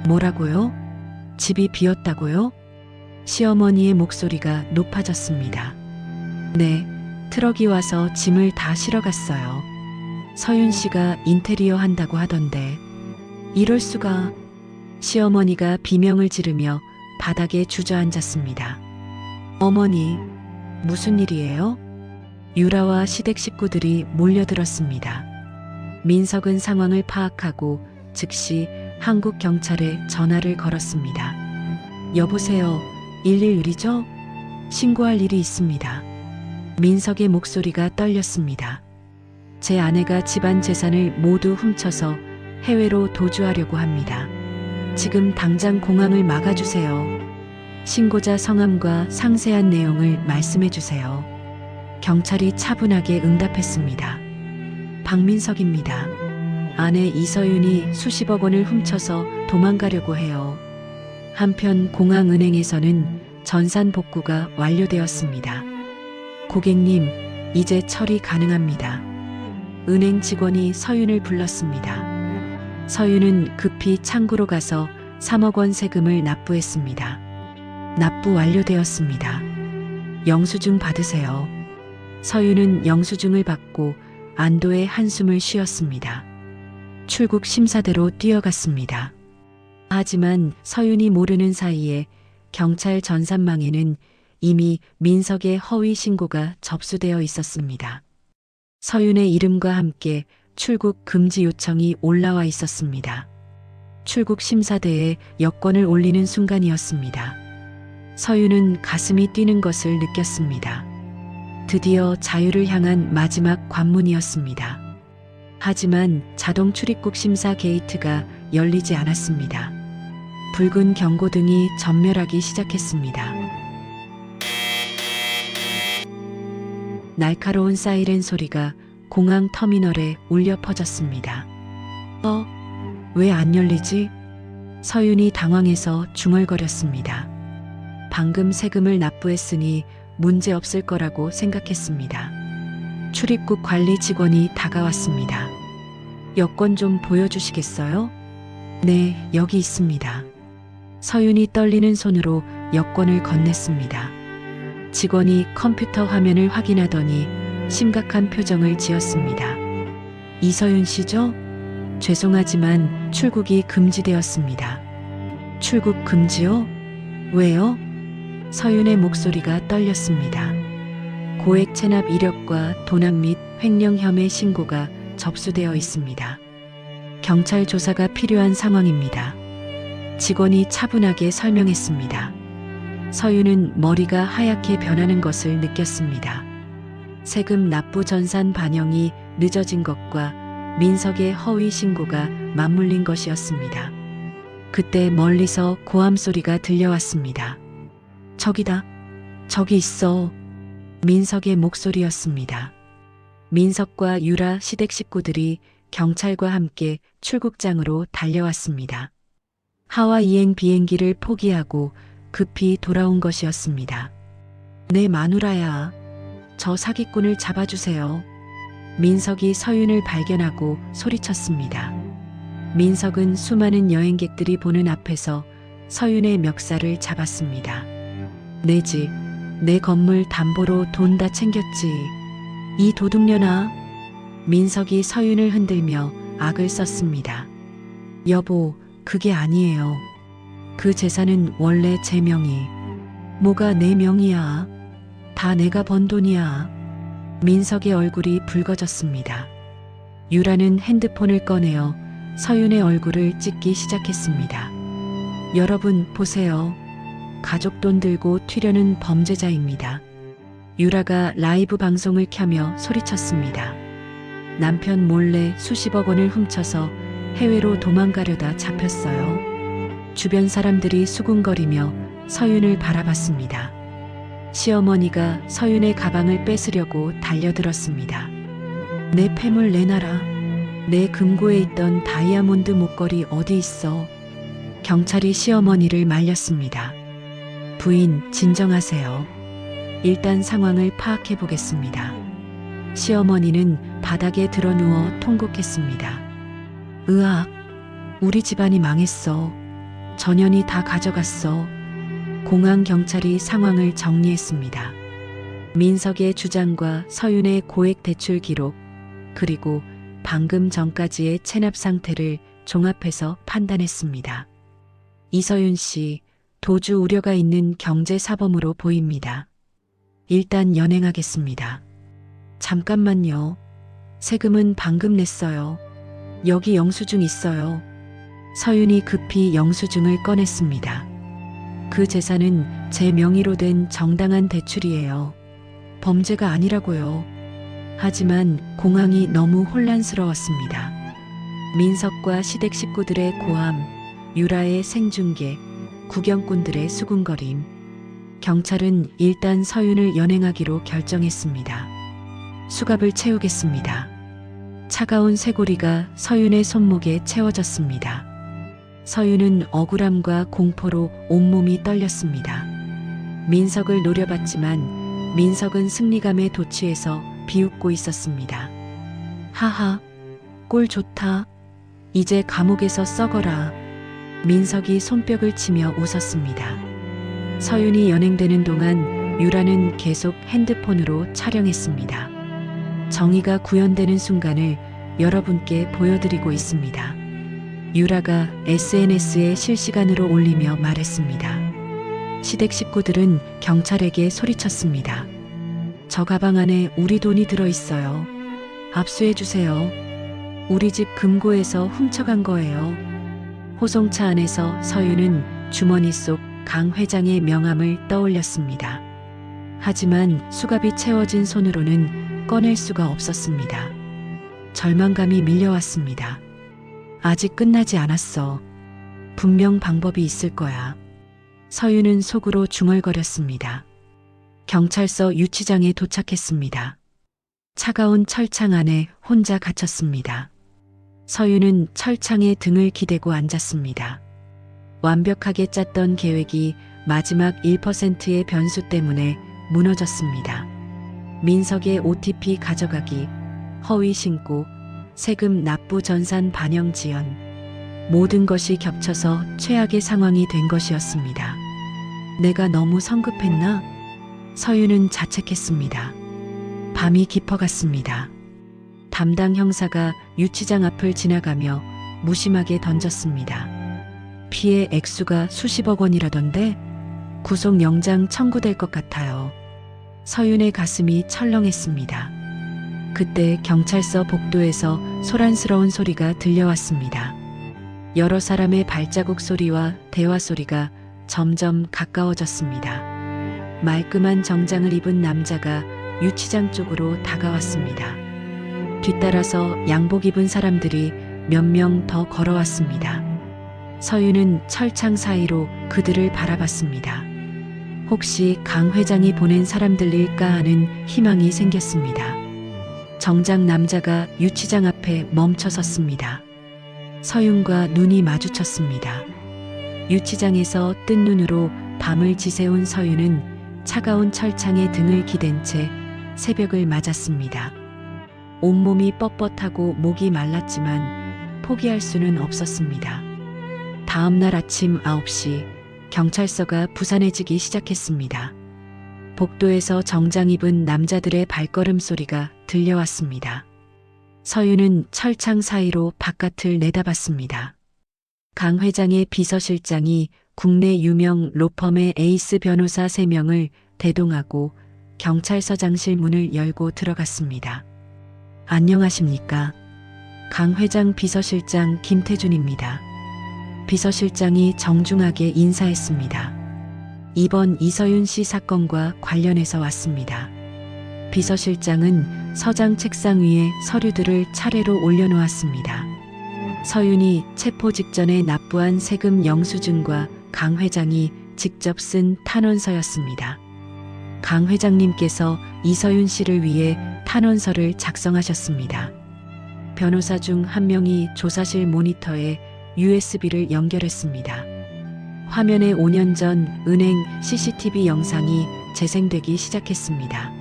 뭐라고요? 집이 비었다고요? 시어머니의 목소리가 높아졌습니다. 네, 트럭이 와서 짐을 다 실어 갔어요. 서윤 씨가 인테리어 한다고 하던데. 이럴 수가. 시어머니가 비명을 지르며 바닥에 주저앉았습니다. 어머니, 무슨 일이에요? 유라와 시댁 식구들이 몰려들었습니다. 민석은 상황을 파악하고 즉시 한국 경찰에 전화를 걸었습니다. 여보세요, 111이죠? 신고할 일이 있습니다. 민석의 목소리가 떨렸습니다. 제 아내가 집안 재산을 모두 훔쳐서 해외로 도주하려고 합니다. 지금 당장 공항을 막아주세요. 신고자 성함과 상세한 내용을 말씀해 주세요. 경찰이 차분하게 응답했습니다. 박민석입니다. 아내 이서윤이 수십억 원을 훔쳐서 도망가려고 해요. 한편 공항은행에서는 전산 복구가 완료되었습니다. 고객님, 이제 처리 가능합니다. 은행 직원이 서윤을 불렀습니다. 서윤은 급히 창구로 가서 3억 원 세금을 납부했습니다. 납부 완료되었습니다. 영수증 받으세요. 서윤은 영수증을 받고 안도의 한숨을 쉬었습니다. 출국 심사대로 뛰어갔습니다. 하지만 서윤이 모르는 사이에 경찰 전산망에는 이미 민석의 허위 신고가 접수되어 있었습니다. 서윤의 이름과 함께 출국 금지 요청이 올라와 있었습니다. 출국 심사대에 여권을 올리는 순간이었습니다. 서윤은 가슴이 뛰는 것을 느꼈습니다. 드디어 자유를 향한 마지막 관문이었습니다. 하지만 자동 출입국 심사 게이트가 열리지 않았습니다. 붉은 경고등이 전멸하기 시작했습니다. 날카로운 사이렌 소리가 공항 터미널에 울려 퍼졌습니다. 왜 안 열리지? 서윤이 당황해서 중얼거렸습니다. 방금 세금을 납부했으니 문제 없을 거라고 생각했습니다. 출입국 관리 직원이 다가왔습니다. 여권 좀 보여주시겠어요? 네, 여기 있습니다. 서윤이 떨리는 손으로 여권을 건넸습니다. 직원이 컴퓨터 화면을 확인하더니 심각한 표정을 지었습니다. 이서윤 씨죠? 죄송하지만 출국이 금지되었습니다. 출국 금지요? 왜요? 서윤의 목소리가 떨렸습니다. 고액 체납 이력과 도난 및 횡령 혐의 신고가 접수되어 있습니다. 경찰 조사가 필요한 상황입니다. 직원이 차분하게 설명했습니다. 서윤은 머리가 하얗게 변하는 것을 느꼈습니다. 세금 납부 전산 반영이 늦어진 것과 민석의 허위 신고가 맞물린 것이었습니다. 그때 멀리서 고함 소리가 들려왔습니다. 저기다. 저기 있어. 민석의 목소리였습니다. 민석과 유라 시댁 식구들이 경찰과 함께 출국장으로 달려왔습니다. 하와이행 비행기를 포기하고 급히 돌아온 것이었습니다. 내 마누라야. 저 사기꾼을 잡아주세요. 민석이 서윤을 발견하고 소리쳤습니다. 민석은 수많은 여행객들이 보는 앞에서 서윤의 멱살을 잡았습니다. 내 집, 내 건물 담보로 돈 다 챙겼지. 이 도둑년아. 민석이 서윤을 흔들며 악을 썼습니다. 여보, 그게 아니에요. 그 재산은 원래 제 명의. 뭐가 내 명의야. 다 내가 번 돈이야. 민석의 얼굴이 붉어졌습니다. 유라는 핸드폰을 꺼내어 서윤의 얼굴을 찍기 시작했습니다. 여러분 보세요. 가족 돈 들고 튀려는 범죄자입니다. 유라가 라이브 방송을 켜며 소리쳤습니다. 남편 몰래 수십억 원을 훔쳐서 해외로 도망가려다 잡혔어요. 주변 사람들이 수군거리며 서윤을 바라봤습니다. 시어머니가 서윤의 가방을 뺏으려고 달려들었습니다. 내 폐물 내놔라. 내 금고에 있던 다이아몬드 목걸이 어디 있어? 경찰이 시어머니를 말렸습니다. 부인, 진정하세요. 일단 상황을 파악해 보겠습니다. 시어머니는 바닥에 드러누워 통곡했습니다. 으악, 우리 집안이 망했어. 전현이 다 가져갔어. 공항 경찰이 상황을 정리했습니다. 민석의 주장과 서윤의 고액 대출 기록, 그리고 방금 전까지의 체납 상태를 종합해서 판단했습니다. 이서윤 씨, 도주 우려가 있는 경제사범으로 보입니다. 일단 연행하겠습니다. 잠깐만요. 세금은 방금 냈어요. 여기 영수증 있어요. 서윤이 급히 영수증을 꺼냈습니다. 그 재산은 제 명의로 된 정당한 대출이에요. 범죄가 아니라고요. 하지만 공항이 너무 혼란스러웠습니다. 민석과 시댁 식구들의 고함, 유라의 생중계, 구경꾼들의 수군거림. 경찰은 일단 서윤을 연행하기로 결정했습니다. 수갑을 채우겠습니다. 차가운 쇠고리가 서윤의 손목에 채워졌습니다. 서윤은 억울함과 공포로 온몸이 떨렸습니다. 민석을 노려봤지만 민석은 승리감에 도취해서 비웃고 있었습니다. 하하, 꼴 좋다. 이제 감옥에서 썩어라. 민석이 손뼉을 치며 웃었습니다. 서윤이 연행되는 동안 유라는 계속 핸드폰으로 촬영했습니다. 정의가 구현되는 순간을 여러분께 보여드리고 있습니다. 유라가 SNS에 실시간으로 올리며 말했습니다. 시댁 식구들은 경찰에게 소리쳤습니다. 저 가방 안에 우리 돈이 들어있어요. 압수해주세요. 우리 집 금고에서 훔쳐간 거예요. 호송차 안에서 서윤은 주머니 속 강 회장의 명함을 떠올렸습니다. 하지만 수갑이 채워진 손으로는 꺼낼 수가 없었습니다. 절망감이 밀려왔습니다. 아직 끝나지 않았어. 분명 방법이 있을 거야. 서윤은 속으로 중얼거렸습니다. 경찰서 유치장에 도착했습니다. 차가운 철창 안에 혼자 갇혔습니다. 서윤은 철창에 등을 기대고 앉았습니다. 완벽하게 짰던 계획이 마지막 1%의 변수 때문에 무너졌습니다. 민석의 OTP 가져가기, 허위 신고, 세금 납부 전산 반영 지연, 모든 것이 겹쳐서 최악의 상황이 된 것이었습니다. 내가 너무 성급했나? 서윤은 자책했습니다. 밤이 깊어갔습니다. 담당 형사가 유치장 앞을 지나가며 무심하게 던졌습니다. 피해 액수가 수십억 원이라던데 구속영장 청구될 것 같아요. 서윤의 가슴이 철렁했습니다. 그때 경찰서 복도에서 소란스러운 소리가 들려왔습니다. 여러 사람의 발자국 소리와 대화 소리가 점점 가까워졌습니다. 말끔한 정장을 입은 남자가 유치장 쪽으로 다가왔습니다. 뒤따라서 양복 입은 사람들이 몇 명 더 걸어왔습니다. 서윤은 철창 사이로 그들을 바라봤습니다. 혹시 강 회장이 보낸 사람들일까 하는 희망이 생겼습니다. 정장 남자가 유치장 앞에 멈춰 섰습니다. 서윤과 눈이 마주쳤습니다. 유치장에서 뜬 눈으로 밤을 지새운 서윤은 차가운 철창에 등을 기댄 채 새벽을 맞았습니다. 온몸이 뻣뻣하고 목이 말랐지만 포기할 수는 없었습니다. 다음 날 아침 9시 경찰서가 부산해지기 시작했습니다. 복도에서 정장 입은 남자들의 발걸음 소리가 들려왔습니다. 서윤은 철창 사이로 바깥을 내다봤습니다. 강 회장의 비서실장이 국내 유명 로펌의 에이스 변호사 3명을 대동하고 경찰서장실 문을 열고 들어갔습니다. 안녕하십니까? 강 회장 비서실장 김태준입니다. 비서실장이 정중하게 인사했습니다. 이번 이서윤 씨 사건과 관련해서 왔습니다. 비서실장은 서장 책상 위에 서류들을 차례로 올려놓았습니다. 서윤이 체포 직전에 납부한 세금 영수증과 강 회장이 직접 쓴 탄원서였습니다. 강 회장님께서 이서윤 씨를 위해 탄원서를 작성하셨습니다. 변호사 중 한 명이 조사실 모니터에 USB를 연결했습니다. 화면에 5년 전 은행 CCTV 영상이 재생되기 시작했습니다.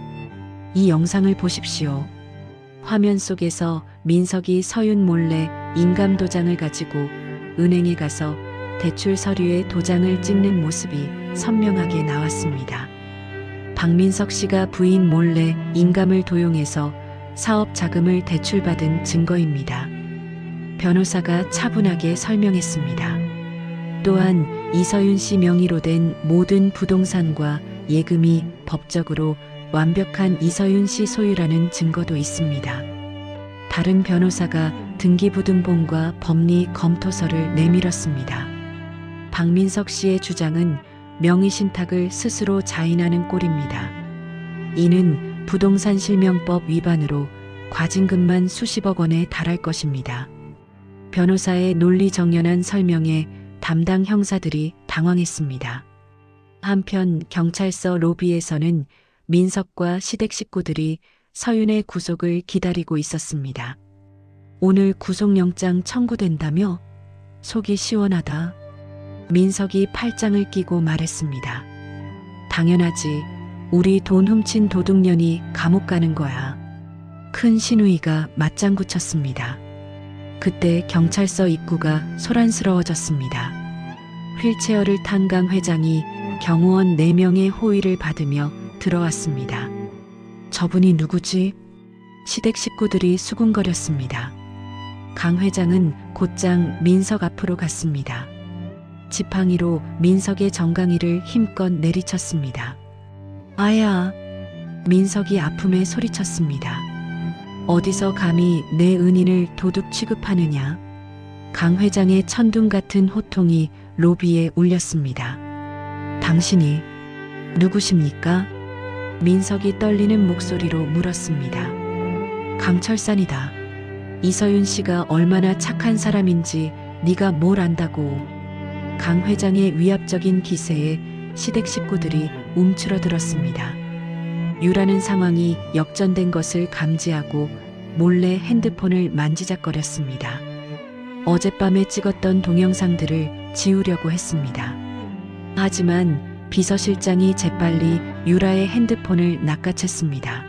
이 영상을 보십시오. 화면 속에서 민석이 서윤 몰래 인감 도장을 가지고 은행에 가서 대출 서류에 도장을 찍는 모습이 선명하게 나왔습니다. 박민석 씨가 부인 몰래 인감을 도용해서 사업 자금을 대출받은 증거입니다. 변호사가 차분하게 설명했습니다. 또한 이서윤 씨 명의로 된 모든 부동산과 예금이 법적으로 완벽한 이서윤 씨 소유라는 증거도 있습니다. 다른 변호사가 등기부등본과 법리 검토서를 내밀었습니다. 박민석 씨의 주장은 명의신탁을 스스로 자인하는 꼴입니다. 이는 부동산 실명법 위반으로 과징금만 수십억 원에 달할 것입니다. 변호사의 논리정연한 설명에 담당 형사들이 당황했습니다. 한편 경찰서 로비에서는 민석과 시댁 식구들이 서윤의 구속을 기다리고 있었습니다. 오늘 구속영장 청구된다며? 속이 시원하다. 민석이 팔짱을 끼고 말했습니다. 당연하지. 우리 돈 훔친 도둑년이 감옥 가는 거야. 큰 시누이가 맞장구 쳤습니다. 그때 경찰서 입구가 소란스러워졌습니다. 휠체어를 탄 강 회장이 경호원 4명의 호의를 받으며 들어왔습니다. 저분이 누구지? 시댁 식구들이 수군거렸습니다. 강 회장은 곧장 민석 앞으로 갔습니다. 지팡이로 민석의 정강이를 힘껏 내리쳤습니다. 아야! 민석이 아픔에 소리쳤습니다. 어디서 감히 내 은인을 도둑 취급하느냐? 강 회장의 천둥 같은 호통이 로비에 울렸습니다. 당신이 누구십니까? 민석이 떨리는 목소리로 물었습니다. 강철산이다. 이서윤 씨가 얼마나 착한 사람인지 네가 뭘 안다고. 강 회장의 위압적인 기세에 시댁 식구들이 움츠러들었습니다. 유라는 상황이 역전된 것을 감지하고 몰래 핸드폰을 만지작거렸습니다. 어젯밤에 찍었던 동영상들을 지우려고 했습니다. 하지만 비서실장이 재빨리 유라의 핸드폰을 낚아챘습니다.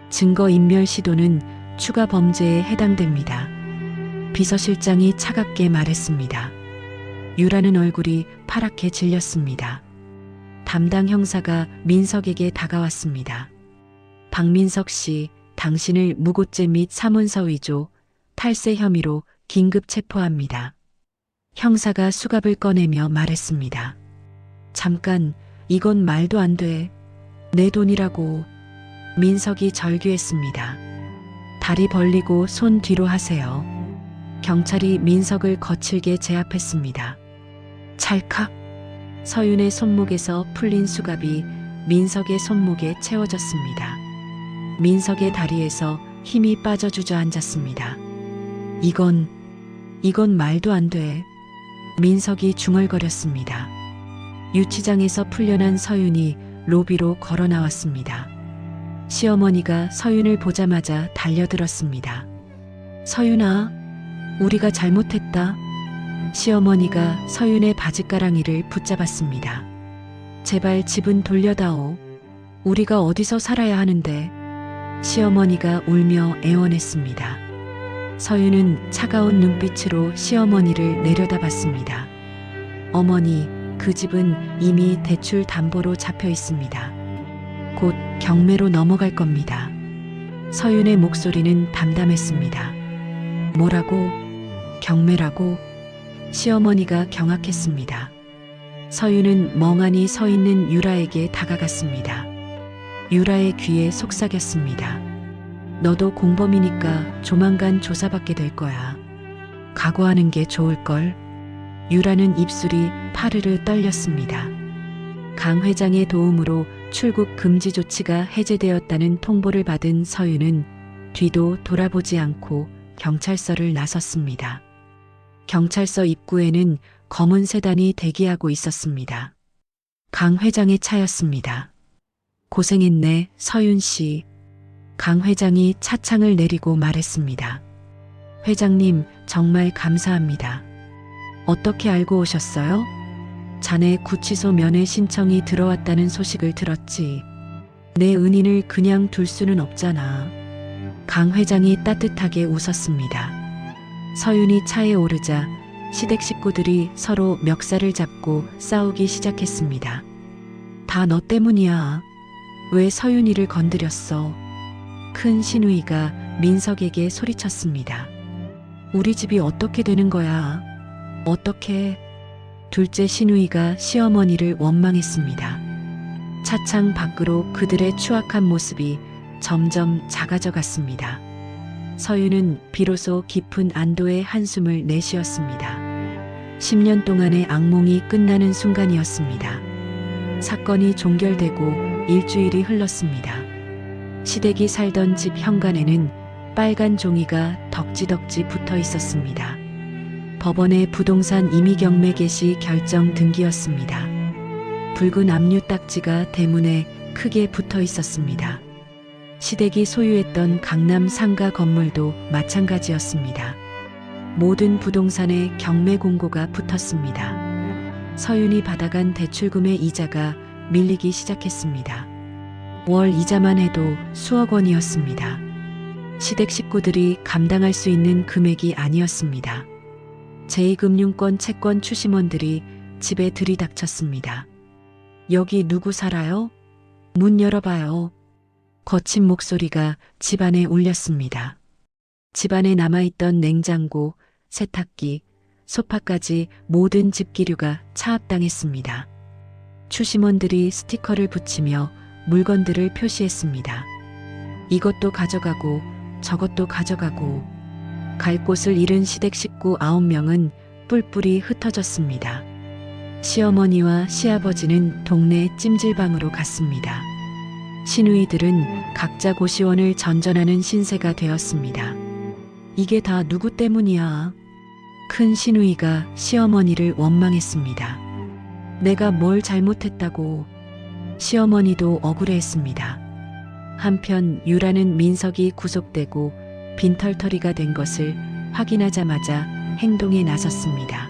증거인멸 시도는 추가 범죄에 해당됩니다. 비서실장이 차갑게 말했습니다. 유라는 얼굴이 파랗게 질렸습니다. 담당 형사가 민석에게 다가왔습니다. 박민석 씨, 당신을 무고죄 및 사문서 위조, 탈세 혐의로 긴급 체포합니다. 형사가 수갑을 꺼내며 말했습니다. 잠깐, 이건 말도 안 돼. 내 돈이라고. 민석이 절규했습니다. 다리 벌리고 손 뒤로 하세요. 경찰이 민석을 거칠게 제압했습니다. 찰칵. 서윤의 손목에서 풀린 수갑이 민석의 손목에 채워졌습니다. 민석의 다리에서 힘이 빠져 주저앉았습니다. 이건 말도 안 돼. 민석이 중얼거렸습니다. 유치장에서 풀려난 서윤이 로비로 걸어 나왔습니다. 시어머니가 서윤을 보자마자 달려들었습니다. 서윤아, 우리가 잘못했다. 시어머니가 서윤의 바짓가랑이를 붙잡았습니다. 제발 집은 돌려다오. 우리가 어디서 살아야 하는데. 시어머니가 울며 애원했습니다. 서윤은 차가운 눈빛으로 시어머니를 내려다봤습니다. 어머니, 그 집은 이미 대출 담보로 잡혀 있습니다. 곧 경매로 넘어갈 겁니다. 서윤의 목소리는 담담했습니다. 뭐라고? 경매라고? 시어머니가 경악했습니다. 서윤은 멍하니 서 있는 유라에게 다가갔습니다. 유라의 귀에 속삭였습니다. 너도 공범이니까 조만간 조사받게 될 거야. 각오하는 게 좋을걸. 유라는 입술이 파르르 떨렸습니다. 강 회장의 도움으로 출국 금지 조치가 해제되었다는 통보를 받은 서윤은 뒤도 돌아보지 않고 경찰서를 나섰습니다. 경찰서 입구에는 검은 세단이 대기하고 있었습니다. 강 회장의 차였습니다. 고생했네, 서윤 씨. 강 회장이 차창을 내리고 말했습니다. 회장님, 정말 감사합니다. 어떻게 알고 오셨어요? 자네 구치소 면회 신청이 들어왔다는 소식을 들었지. 내 은인을 그냥 둘 수는 없잖아. 강 회장이 따뜻하게 웃었습니다. 서윤이 차에 오르자 시댁 식구들이 서로 멱살을 잡고 싸우기 시작했습니다. 다 너 때문이야. 왜 서윤이를 건드렸어? 큰 시누이가 민석에게 소리쳤습니다. 우리 집이 어떻게 되는 거야? 어떻게? 둘째 시누이가 시어머니를 원망했습니다. 차창 밖으로 그들의 추악한 모습이 점점 작아져 갔습니다. 서윤은 비로소 깊은 안도의 한숨을 내쉬었습니다. 10년 동안의 악몽이 끝나는 순간이었습니다. 사건이 종결되고 일주일이 흘렀습니다. 시댁이 살던 집 현관에는 빨간 종이가 덕지덕지 붙어 있었습니다. 법원의 부동산 임의 경매 개시 결정 등기였습니다. 붉은 압류 딱지가 대문에 크게 붙어 있었습니다. 시댁이 소유했던 강남 상가 건물도 마찬가지였습니다. 모든 부동산에 경매 공고가 붙었습니다. 서윤이 받아간 대출금의 이자가 밀리기 시작했습니다. 월 이자만 해도 수억 원이었습니다. 시댁 식구들이 감당할 수 있는 금액이 아니었습니다. 제2금융권 채권 추심원들이 집에 들이닥쳤습니다. 여기 누구 살아요? 문 열어봐요. 거친 목소리가 집안에 울렸습니다. 집안에 남아있던 냉장고, 세탁기, 소파까지 모든 집기류가 차압당했습니다. 추심원들이 스티커를 붙이며 물건들을 표시했습니다. 이것도 가져가고 저것도 가져가고. 갈 곳을 잃은 시댁 식구 9명은 뿔뿔이 흩어졌습니다. 시어머니와 시아버지는 동네 찜질방으로 갔습니다. 시누이들은 각자 고시원을 전전하는 신세가 되었습니다. 이게 다 누구 때문이야? 큰 시누이가 시어머니를 원망했습니다. 내가 뭘 잘못했다고. 시어머니도 억울해했습니다. 한편 유라는 민석이 구속되고 빈털터리가 된 것을 확인하자마자 행동에 나섰습니다.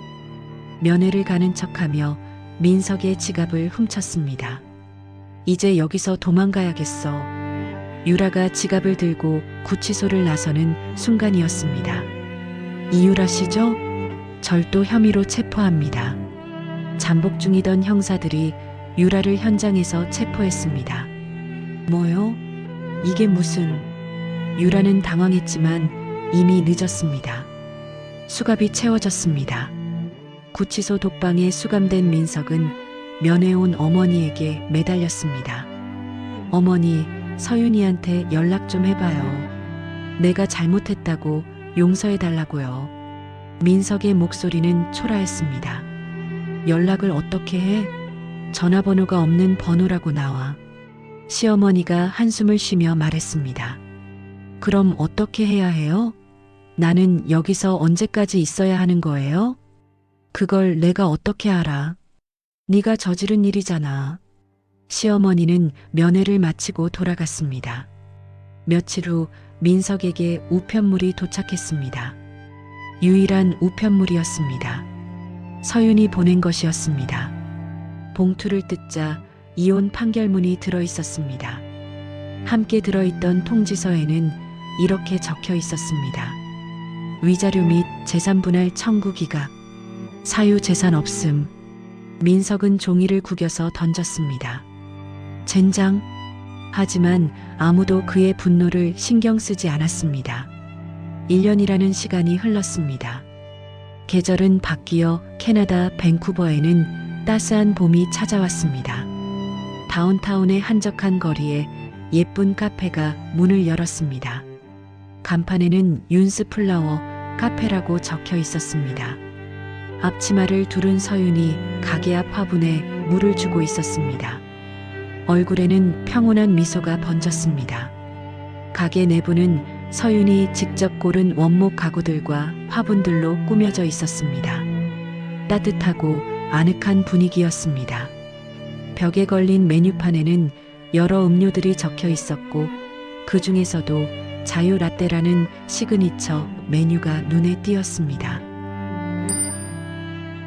면회를 가는 척하며 민석의 지갑을 훔쳤습니다. 이제 여기서 도망가야겠어. 유라가 지갑을 들고 구치소를 나서는 순간이었습니다. 이유라 씨죠? 절도 혐의로 체포합니다. 잠복 중이던 형사들이 유라를 현장에서 체포했습니다. 뭐요? 이게 무슨... 유라는 당황했지만 이미 늦었습니다. 수갑이 채워졌습니다. 구치소 독방에 수감된 민석은 면회 온 어머니에게 매달렸습니다. 어머니, 서윤이한테 연락 좀 해봐요. 내가 잘못했다고 용서해달라고요. 민석의 목소리는 초라했습니다. 연락을 어떻게 해? 전화번호가 없는 번호라고 나와. 시어머니가 한숨을 쉬며 말했습니다. 그럼 어떻게 해야 해요? 나는 여기서 언제까지 있어야 하는 거예요? 그걸 내가 어떻게 알아? 네가 저지른 일이잖아. 시어머니는 면회를 마치고 돌아갔습니다. 며칠 후 민석에게 우편물이 도착했습니다. 유일한 우편물이었습니다. 서윤이 보낸 것이었습니다. 봉투를 뜯자 이혼 판결문이 들어 있었습니다. 함께 들어있던 통지서에는 이렇게 적혀 있었습니다. 위자료 및 재산 분할 청구 기각. 사유 재산 없음. 민석은 종이를 구겨서 던졌습니다. 젠장. 하지만 아무도 그의 분노를 신경 쓰지 않았습니다. 1년이라는 시간이 흘렀습니다. 계절은 바뀌어 캐나다 밴쿠버에는 따스한 봄이 찾아왔습니다. 다운타운의 한적한 거리에 예쁜 카페가 문을 열었습니다. 간판에는 윤스 플라워 카페라고 적혀 있었습니다. 앞치마를 두른 서윤이 가게 앞 화분에 물을 주고 있었습니다. 얼굴에는 평온한 미소가 번졌습니다. 가게 내부는 서윤이 직접 고른 원목 가구들과 화분들로 꾸며져 있었습니다. 따뜻하고 아늑한 분위기였습니다. 벽에 걸린 메뉴판에는 여러 음료들이 적혀 있었고 그 중에서도 자유 라떼라는 시그니처 메뉴가 눈에 띄었습니다.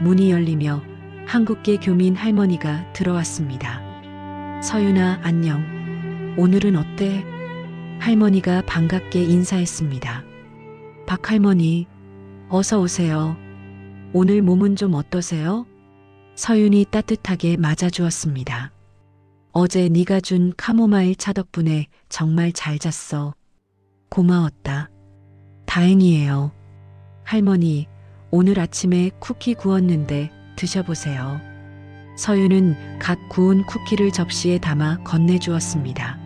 문이 열리며 한국계 교민 할머니가 들어왔습니다. 서윤아, 안녕. 오늘은 어때? 할머니가 반갑게 인사했습니다. 박 할머니, 어서 오세요. 오늘 몸은 좀 어떠세요? 서윤이 따뜻하게 맞아주었습니다. 어제 네가 준 카모마일 차 덕분에 정말 잘 잤어. 고마웠다. 다행이에요. 할머니, 오늘 아침에 쿠키 구웠는데 드셔보세요. 서윤은 갓 구운 쿠키를 접시에 담아 건네주었습니다.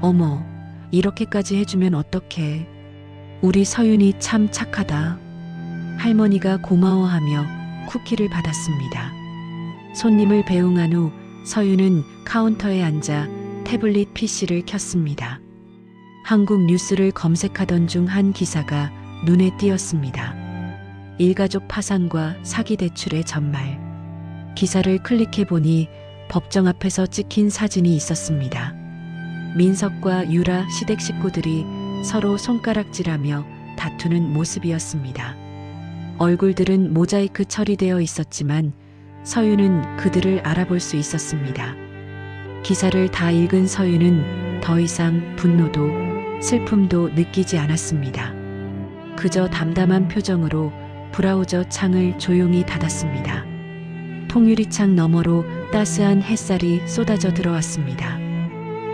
어머, 이렇게까지 해주면 어떡해. 우리 서윤이 참 착하다. 할머니가 고마워하며 쿠키를 받았습니다. 손님을 배웅한 후 서윤은 카운터에 앉아 태블릿 PC를 켰습니다. 한국 뉴스를 검색하던 중 한 기사가 눈에 띄었습니다. 일가족 파산과 사기 대출의 전말. 기사를 클릭해보니 법정 앞에서 찍힌 사진이 있었습니다. 민석과 유라 시댁 식구들이 서로 손가락질하며 다투는 모습이었습니다. 얼굴들은 모자이크 처리되어 있었지만 서윤은 그들을 알아볼 수 있었습니다. 기사를 다 읽은 서윤은 더 이상 분노도 슬픔도 느끼지 않았습니다. 그저 담담한 표정으로 브라우저 창을 조용히 닫았습니다. 통유리창 너머로 따스한 햇살이 쏟아져 들어왔습니다.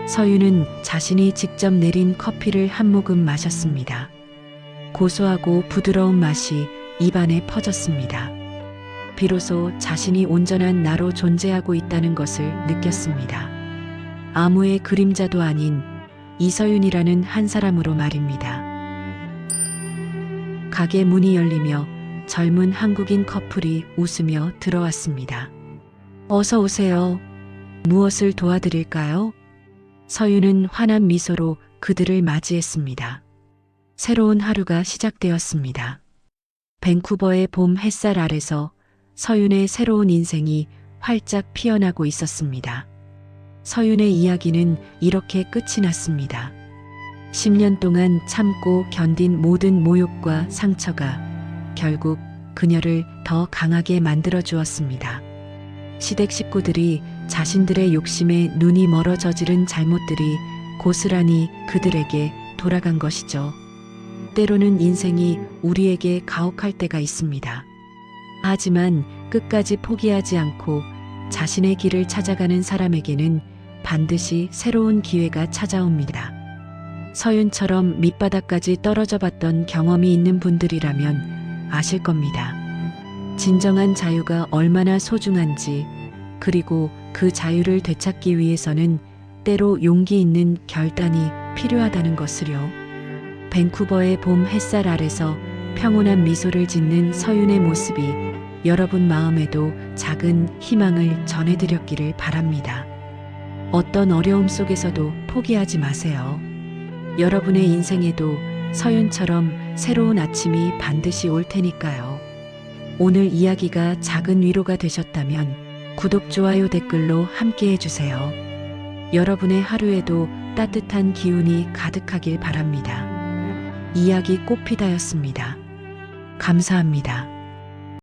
서윤은 자신이 직접 내린 커피를 한 모금 마셨습니다. 고소하고 부드러운 맛이 입안에 퍼졌습니다. 비로소 자신이 온전한 나로 존재하고 있다는 것을 느꼈습니다. 아무의 그림자도 아닌 이서윤이라는 한 사람으로 말입니다. 가게 문이 열리며 젊은 한국인 커플이 웃으며 들어왔습니다. 어서 오세요. 무엇을 도와드릴까요? 서윤은 환한 미소로 그들을 맞이했습니다. 새로운 하루가 시작되었습니다. 밴쿠버의 봄 햇살 아래서 서윤의 새로운 인생이 활짝 피어나고 있었습니다. 서윤의 이야기는 이렇게 끝이 났습니다. 10년 동안 참고 견딘 모든 모욕과 상처가 결국 그녀를 더 강하게 만들어 주었습니다. 시댁 식구들이 자신들의 욕심에 눈이 멀어 저지른 잘못들이 고스란히 그들에게 돌아간 것이죠. 때로는 인생이 우리에게 가혹할 때가 있습니다. 하지만 끝까지 포기하지 않고 자신의 길을 찾아가는 사람에게는 반드시 새로운 기회가 찾아옵니다. 서윤처럼 밑바닥까지 떨어져 봤던 경험이 있는 분들이라면 아실 겁니다. 진정한 자유가 얼마나 소중한지, 그리고 그 자유를 되찾기 위해서는 때로 용기 있는 결단이 필요하다는 것을요. 밴쿠버의 봄 햇살 아래서 평온한 미소를 짓는 서윤의 모습이 여러분 마음에도 작은 희망을 전해드렸기를 바랍니다. 어떤 어려움 속에서도 포기하지 마세요. 여러분의 인생에도 서윤처럼 새로운 아침이 반드시 올 테니까요. 오늘 이야기가 작은 위로가 되셨다면 구독, 좋아요, 댓글로 함께 해주세요. 여러분의 하루에도 따뜻한 기운이 가득하길 바랍니다. 이야기 꽃피다였습니다. 감사합니다.